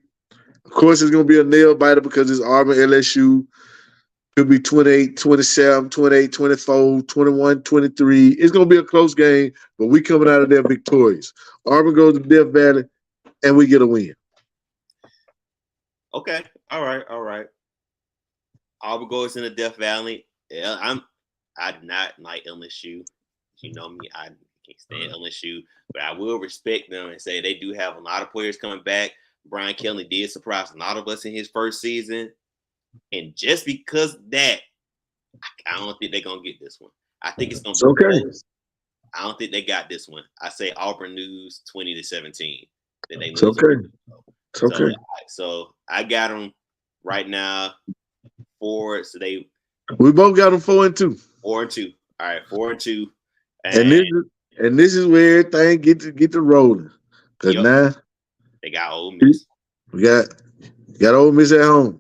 Of course, it's going to be a nail biter because it's Auburn, LSU. Could be 28-27, 28-24, 21-23. It's going to be a close game, but we coming out of there victorious. Auburn goes to Death Valley, and we get a win. Okay. All right. Auburn goes in the Death Valley. Yeah, I do not like LSU. You know me, I can't stand LSU, but I will respect them and say they do have a lot of players coming back. Brian Kelly did surprise a lot of us in his first season. And just because of that, I don't think they're going to get this one. I think it's going to be close. I don't think they got this one. I say Auburn lose 20-17. Then they lose. It's okay. So I got them right now 4. So we both got them 4-2. 4-2. All right, 4-2. And And this is where everything get to rolling. Cause Yep, now they got Ole Miss. we got Ole Miss at home.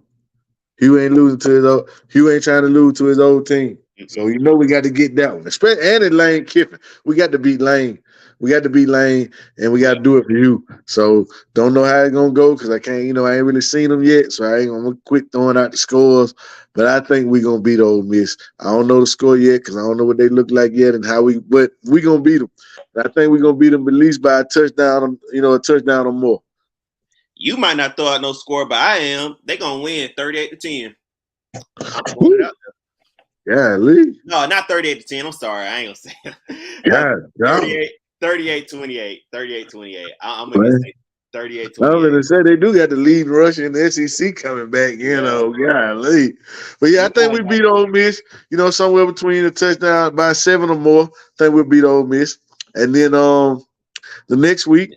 Hugh ain't losing to his old. Hugh ain't trying to lose to his old team. So Mm-mm. you know we got to get that one. Especially and in Lane Kiffin. We got to beat Lane. We got to beat Lane, and we got Yep. to do it for you. So don't know how it's gonna go because I can't. I ain't really seen them yet. So I ain't gonna quit throwing out the scores. But I think we gonna beat Ole Miss. I don't know the score yet because I don't know what they look like yet and how we. But we gonna beat them. I think we gonna beat them at least by a touchdown. A touchdown or more. You might not throw out no score, but I am. They gonna win 38-10. I'm throwing it Woo! out there. Yeah, Lee. No, not 38-10. I'm sorry. I ain't gonna say it. Yeah, yeah. 38-28. 38-28. I'm gonna just Man. say 38 I'm 28. gonna say they do got the lead rusher in the SEC coming back, Yeah. golly. But yeah, I You think might we not. beat Ole Miss, somewhere between a touchdown by 7 or more. I think we'll beat Ole Miss. And then the next week,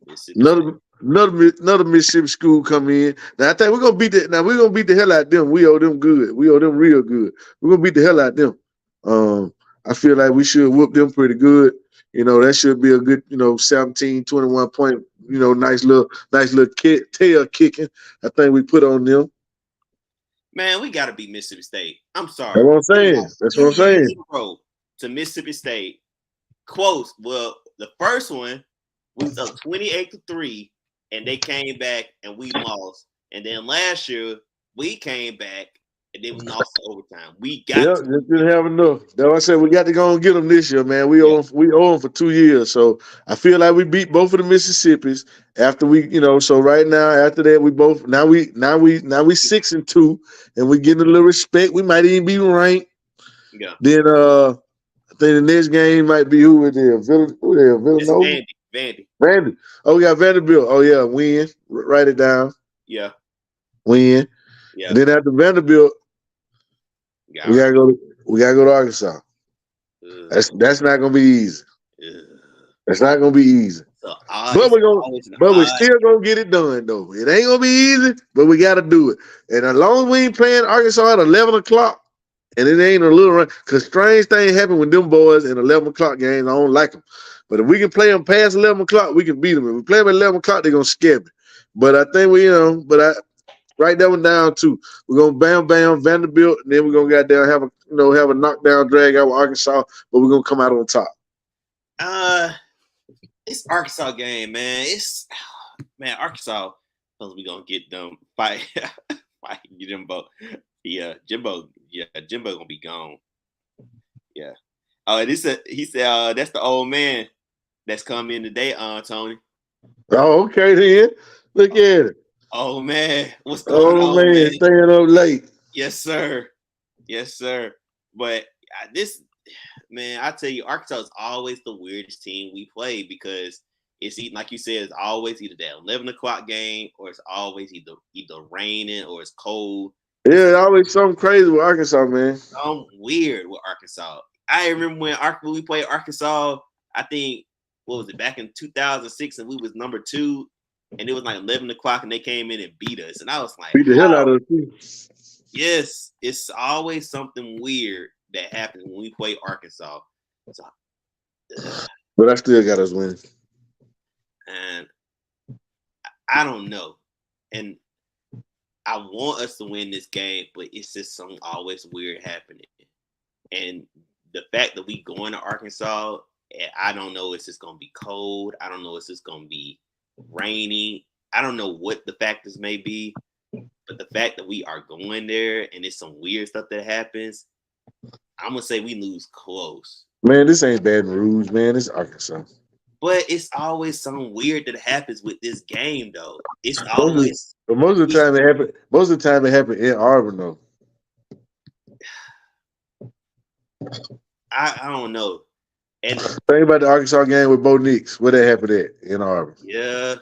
Mississippi State. another Mississippi school come in. Now I think we're gonna beat the hell out of them. We owe them good. We owe them real good. We're gonna beat the hell out of them. I feel like we should whoop them pretty good. That should be a good, 17, 21 point, nice little tail kicking. I think we put on them. Man, we gotta beat Mississippi State. I'm That's sorry. what I'm We saying. lost That's what I'm 2 years saying. in a row to Mississippi State. Close. Well, the first one we was up 28-3, and they came back and we lost. And then last year we came back and then we lost to overtime. We got Yeah, to just didn't have enough. That's why I said we got to go and get them this year, man. We yeah. owe them for 2 years, so I feel like we beat both of the Mississippis after we, So right now, after that, we both now we 6-2, and we getting a little respect. We might even be ranked. Yeah. Then I think the next game might be who it is. It's Villanova, Vandy. Vandy. Vandy. Oh, we got Vanderbilt. Oh yeah, win. Write it down. Yeah. Win. Yeah. And then after Vanderbilt, Yeah. we gotta go. We gotta go to Arkansas. That's not gonna be easy. Ugh. It's not gonna be easy. So odd. But It's we're gonna always an but we're odd. still gonna get it done though. It ain't gonna be easy, but we gotta do it. And as long as we ain't playing Arkansas at 11 o'clock, and it ain't a little run, because strange things happen with them boys in 11 o'clock games. I don't like them. But if we can play them past 11 o'clock, we can beat them. If we play them at 11 o'clock, they're gonna scare me. But I think but I write that one down too. We're gonna bam Vanderbilt, and then we're gonna goddamn have a knockdown drag out with Arkansas, but we're gonna come out on top. It's Arkansas game, man. Arkansas. We gonna get them fight Jimbo. Yeah, Jimbo gonna be gone. Yeah. Oh, he said that's the old man that's come in today, Tony. Oh, okay then. Look at it. Oh man, what's going Oh on, man, man? staying up late. Yes, sir. Yes, sir. But this man, I tell you, Arkansas is always the weirdest team we play because it's like you said, it's always either that 11 o'clock game or it's always either raining or it's cold. Yeah, always something crazy with Arkansas, man. Something weird with Arkansas. I remember when we played Arkansas. I think what was it back in 2006, and we was number 2, and it was like 11 o'clock, and they came in and beat us, and I was like, Beat the hell out of us. Yes, it's always something weird that happens when we play Arkansas. So, But I still got us winning. and I don't know. And I want us to win this game, but it's just something always weird happening. And the fact that we going to Arkansas, I don't know if it's going to be cold. I don't know if it's going to be rainy. I don't know what the factors may be. But the fact that we are going there and it's some weird stuff that happens, I'm going to say we lose close. Man, this ain't Baton Rouge, man. It's Arkansas. But it's always something weird that happens with this game, though. It's always. But most of the time it happened. Most of the time it happened in Auburn, though. I don't know. And think about the Arkansas game with Bo Nix. Where that happened at in Auburn. Yeah.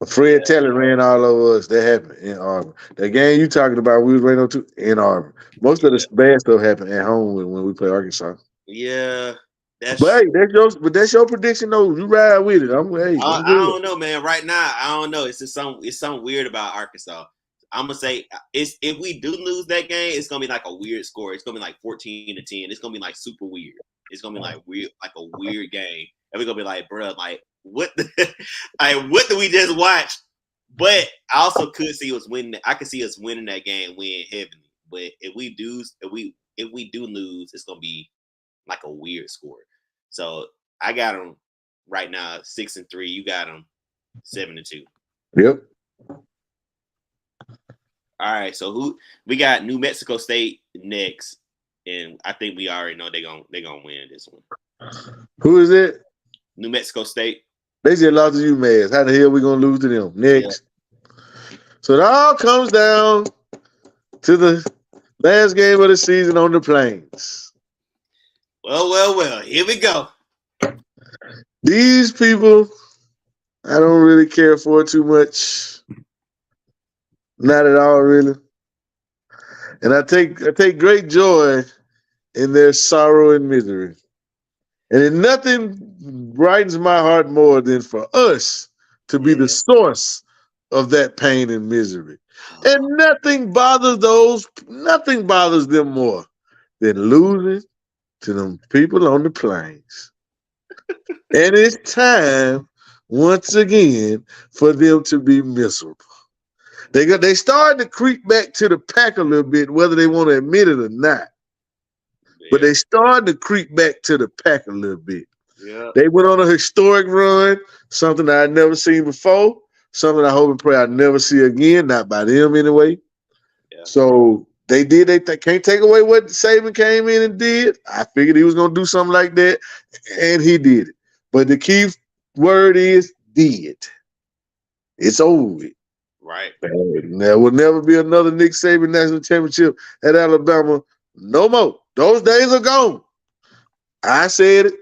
Fred Taylor ran all over us. That happened in Auburn. The game you talking about, we was running on to in Auburn. Most of the bad stuff happened at home when we play Arkansas. Yeah. But hey, that's your prediction though. You ride with it. I don't know, man. Right now, I don't know. It's something weird about Arkansas. I'm gonna say if we do lose that game, it's gonna be like a weird score. It's gonna be like 14-10. It's gonna be like super weird. It's gonna be like weird, like a weird game, and we're gonna be like, bro, like what? Like what did we just watch? But I also could see us winning. I could see us winning that game, win heavily. But if we do lose, it's gonna be like a weird score. So I got them right now 6-3. You got them 7-2. Yep. All right. So who we got? New Mexico State next, and I think we already know they're gonna win this one. Who is it? New Mexico State. They just lost to UMass. How the hell we gonna lose to them next? Yeah. So it all comes down to the last game of the season on the Plains. Well. Here we go. These people, I don't really care for too much. Not at all, really. And I take great joy in their sorrow and misery. And nothing brightens my heart more than for us to be the source of that pain and misery. And nothing bothers them more than losing to them people on the Plains. And it's time, once again, for them to be miserable. They started to creep back to the pack a little bit, whether they want to admit it or not. But they started to creep back to the pack a little bit. Yeah. They went on a historic run, something I had never seen before, something I hope and pray I never see again, not by them anyway. Yeah. So they did. They can't take away what Saban came in and did. I figured he was going to do something like that, and he did it. But the key word is did. It's over with. Right. There will never be another Nick Saban national championship at Alabama. No more. Those days are gone. I said it.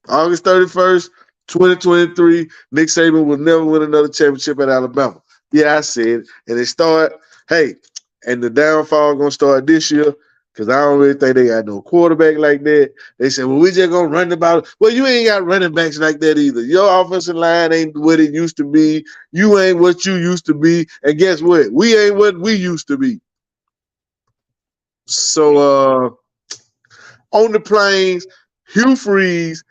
August 31st, 2023, Nick Saban will never win another championship at Alabama. Yeah, I said it. And it started, and the downfall going to start this year because I don't really think they got no quarterback like that. They said, well, we just going to run the ball. Well, you ain't got running backs like that either. Your offensive line ain't what it used to be. You ain't what you used to be. And guess what? We ain't what we used to be. So, on the Plains, Hugh Freeze,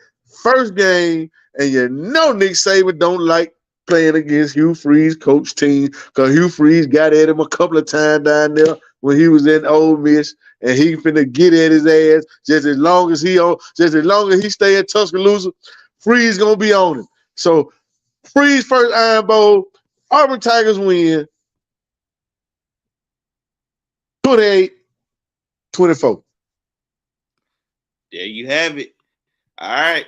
first game, and Nick Saban don't like playing against Hugh Freeze coach team because Hugh Freeze got at him a couple of times down there when he was in Ole Miss, and he finna get at his ass just as long as he stay in Tuscaloosa. Freeze gonna be on him. So Freeze first Iron Bowl, Auburn Tigers win 28-24. There you have it. All right.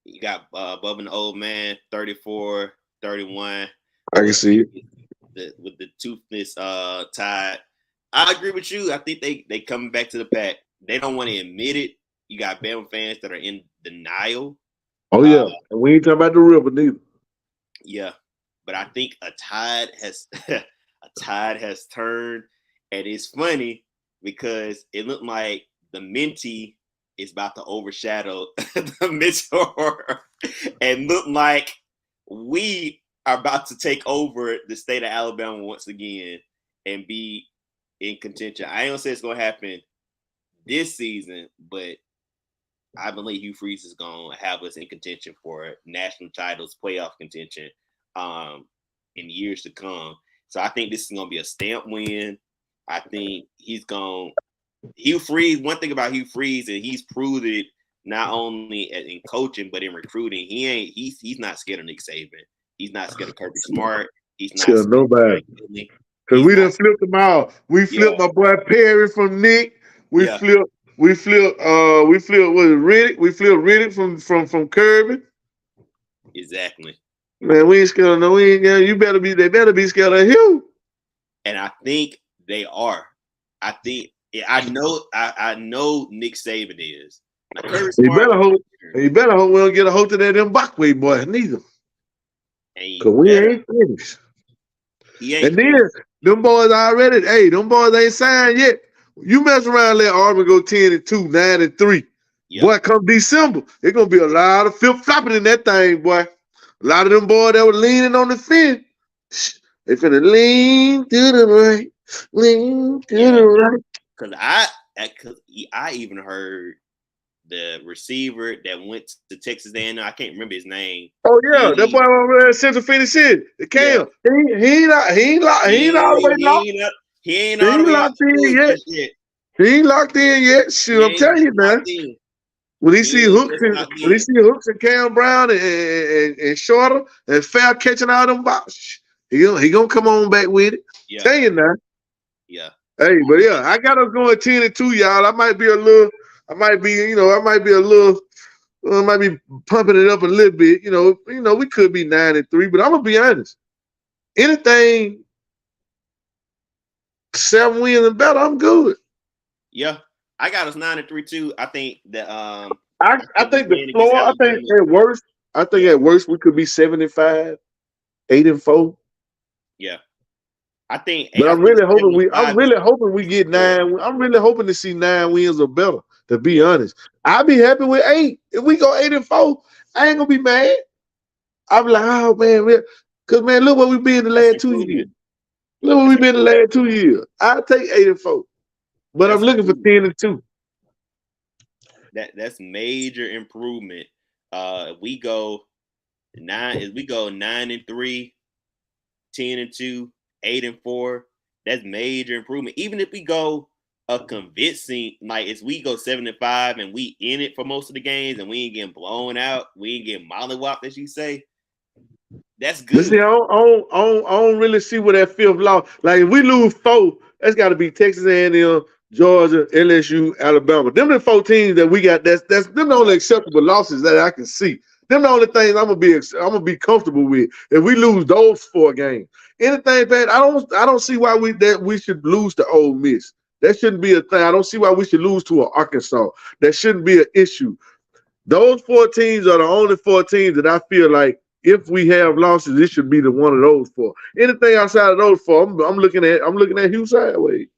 You got Bubba and the Old Man, 34-31. I can see it. With the toothless Tide. I agree with you. I think they coming back to the pack. They don't want to admit it. You got Bama fans that are in denial. Oh, yeah. And we ain't talking about the river neither. Yeah. But I think a tide has turned. And it's funny because it looked like the mentee is about to overshadow the mentor and look like we are about to take over the state of Alabama once again and be in contention. I ain't gonna say it's gonna happen this season, but I believe Hugh Freeze is gonna have us in contention for national titles, playoff contention in years to come. So I think this is gonna be a stamp win. I think Hugh Freeze, one thing about Hugh Freeze, and he's proved it not only in coaching but in recruiting. He's not scared of Nick Saban. He's not scared of Kirby Smart. He's not scared of nobody. Because we done flipped them out. We flipped my boy Perry from Nick. We flipped Riddick. We flipped Riddick from Kirby. Exactly. Man, we ain't scared of no. They better be scared of Hugh. And I think they are. I know Nick Saban is. He better hope we don't get a hold of that Mbakwe boy neither. Because we ain't finished. And then them boys them boys ain't signed yet. You mess around and let Auburn go 10-2, 9-3. Yep. Boy, come December, it's gonna be a lot of flip-flopping in that thing, boy. A lot of them boys that were leaning on the fence, they finna lean to the right. Lean to the right. Because I even heard the receiver that went to Texas A&M. I can't remember his name. Oh yeah, that boy over there in Central Phoenix City. It came. Yeah. He ain't all the way locked. He ain't all the way locked in yet. He ain't locked in yet. Shoot, I'm telling you, man. When he see hooks and Cam Brown and Shorter and Fair catching all them balls, he gonna come on back with it. Yeah. Tell you now. Yeah. Hey, but yeah, I got us going 10-2, y'all. I might be pumping it up a little bit. We could be 9-3, but I'm gonna be honest. Anything 7 wins and better, I'm good. Yeah, I got us 9-3 too. I think that I think the floor. I think at worst we could be 7-5, 8-4. Yeah, I think. But I'm really hoping we get 9. I'm really hoping to see 9 wins or better. To be honest, I'll be happy with 8. If we go 8-4, I ain't gonna be mad. I'm like, oh man, because man, look what we've been the last 2 years. Look what we've been the last 2 years. I'll take 8-4, but I'm looking for 10-2. That's major improvement. We go 9-3, 10-2, 8-4. That's major improvement. Even if we go a convincing, like if we go 7-5 and we in it for most of the games and we ain't getting blown out, we ain't getting mollywopped, as you say. That's good. But see, I don't really see where that 5th loss. Like if we lose 4, that's got to be Texas A&M, Georgia, LSU, Alabama. Them the 4 teams that we got. That's them the only acceptable losses that I can see. Them the only things I'm gonna be comfortable with. If we lose those 4 games, anything bad, I don't see why we should lose to Ole Miss. That shouldn't be a thing. I don't see why we should lose to an Arkansas. That shouldn't be an issue. Those 4 teams are the only 4 teams that I feel like if we have losses, it should be the one of those 4. Anything outside of those 4, I'm looking at Hugh sideways.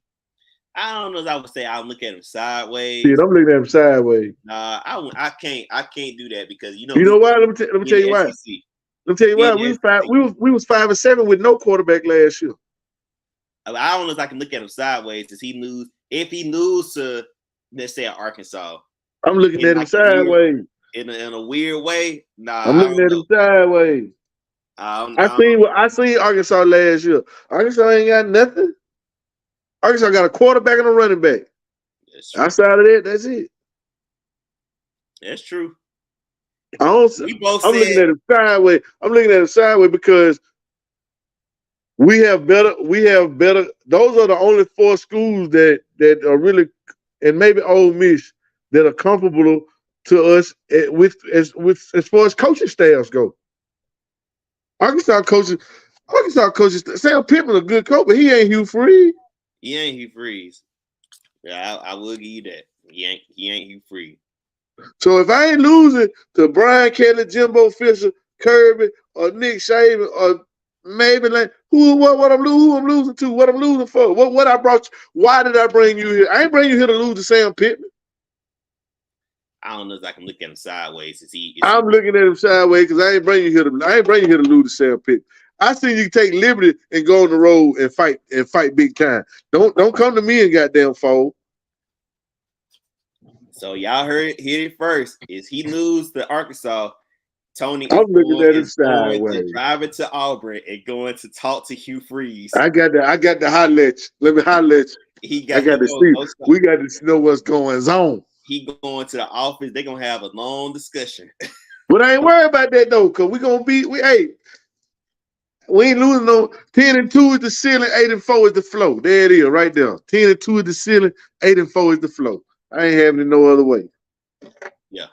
I don't know if I would say I look at him sideways. Yeah, I'm looking at him sideways. Nah, I can't do that because you know why? Let me tell you why. Let me tell you why. We was 5-7 with no quarterback last year. I don't know if I can look at him sideways. Does he lose? If he lose to, let's say, Arkansas, I'm looking at him sideways. In a weird way. Nah, I'm looking at him sideways. I seen Arkansas last year. Arkansas ain't got nothing. Arkansas got a quarterback and a running back. Outside of that, that's it. That's true. I'm looking at him sideways. I'm looking at him sideways because we have better. Those are the only 4 schools that are really, and maybe Ole Miss, that are comparable to us as far as coaching staffs go. Arkansas coaches. Sam Pittman a good coach, but he ain't Hugh Freeze. He ain't Hugh Freeze. Yeah, I will give you that. He ain't Hugh Freeze. So if I ain't losing to Brian Kelly, Jimbo Fisher, Kirby, or Nick Saban, or maybe like who I'm losing to, what I'm losing for, what I brought you, why did I bring you here? I ain't bring you here to lose to Sam Pittman. I don't know if I can look at him sideways. I'm looking at him sideways because I ain't bring you here to lose to Sam Pittman. I see you take liberty and go on the road and fight big time. Don't come to me and goddamn fold. So y'all hear it first. Is he lose to Arkansas? Tony, I'm looking at him sideways. Driving to Auburn and going to talk to Hugh Freeze. I got the highlight. Let me highlight you. I got to see. We got to know what's going on. He going to the office. They're gonna have a long discussion. But I ain't worried about that though, because we gonna beat. We ain't losing no 10-2 is the ceiling, 8-4 is the flow. There it is, right there. 10-2 is the ceiling, 8-4 is the flow. I ain't having it no other way. Yeah,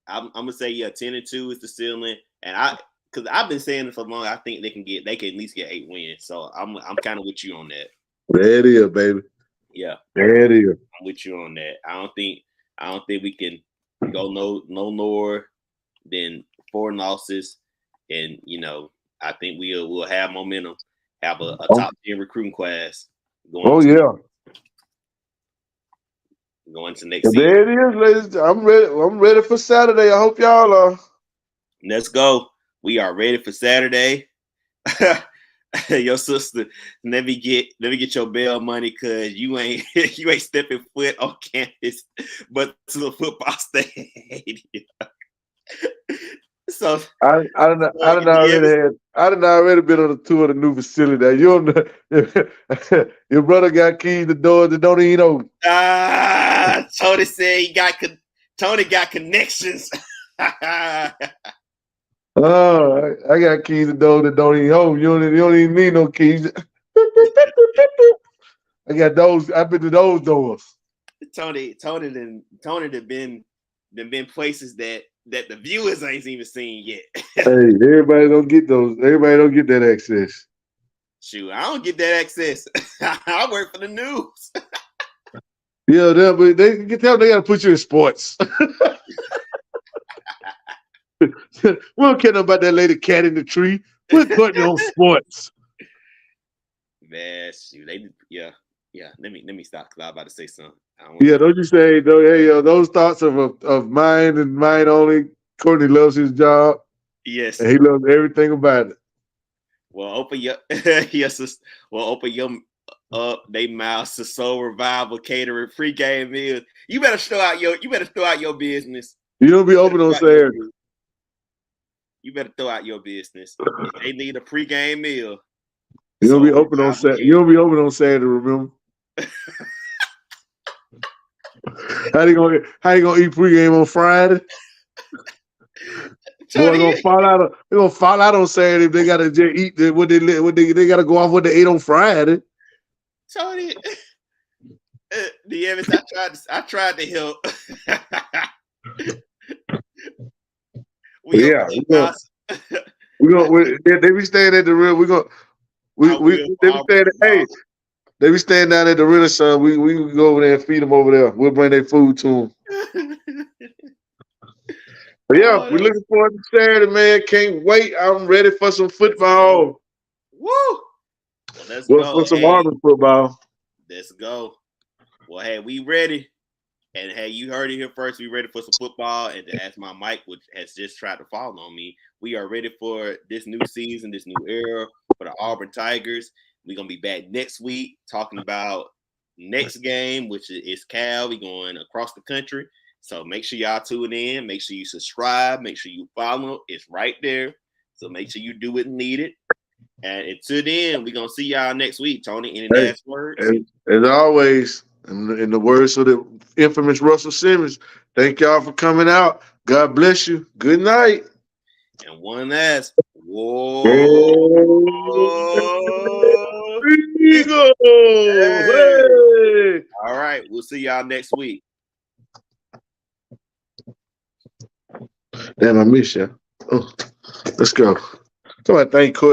I'm gonna say 10-2 is the ceiling, and because I've been saying it for long. I think they can at least get 8 wins. So I'm kind of with you on that. There it is, baby. Yeah, there it is. I'm with you on that. I don't think we can go no lower than 4 losses, and I think we'll have momentum, have a top 10 recruiting class going. Going to next season. There it is, ladies. I'm ready. I'm ready for Saturday. I hope y'all are. Let's go. We are ready for Saturday. your sister, let me get your bail money because you ain't stepping foot on campus, but to the football stadium. So I done already been on a tour of the new facility. Now, you don't know, your brother got keys to doors that don't even open. Tony said Tony got connections. Oh, I got keys to doors that don't even open. You don't even need no keys. I got those. I've been to those doors. Tony done been places that the viewers ain't even seen yet. Hey, everybody don't get those. Everybody don't get that access. Shoot, I don't get that access. I work for the news. Yeah, but they can tell they got to put you in sports. We don't care about that lady cat in the tree. Put Courtney on sports. Man, shoot, yeah. Let me stop because I'm about to say something. Don't you say those thoughts of mine and mine only. Courtney loves his job. Yes, and he loves everything about it. Well, open your open your they mouths to Soul Revival Catering pregame meals. You better throw out your business. You don't be open on Saturday. You better throw out your business. If they need a pregame meal. You don't be open on Saturday. You don't be open on Saturday, remember? How you gonna eat pregame on Friday? Boy, they're gonna fall out on Saturday if they gotta just eat what they gotta go off what they ate on Friday. Tony, the Evans, I tried to help. They be staying at the real. They be staying down at the real, son. We go over there and feed them over there. We'll bring their food to them. But yeah, we're looking forward to Saturday, man. Can't wait. I'm ready for some football. Woo! Well, let's go. For some Auburn football. Let's go. Well, hey, we ready. And hey, you heard it here first. We ready for some football. And as my mic, which has just tried to fall on me, we are ready for this new season, this new era for the Auburn Tigers. We're gonna be back next week talking about next game, which is Cal. We're going across the country. So make sure y'all tune in. Make sure you subscribe. Make sure you follow. It's right there. So make sure you do what needed. And until then, we're going to see y'all next week. Tony, any last words? As always, in the words of the infamous Russell Simmons, thank y'all for coming out. God bless you. Good night. And one last. Whoa. Eagle. Hey. All right. We'll see y'all next week. Damn, I miss you. Oh, let's go. So I thank Courtney.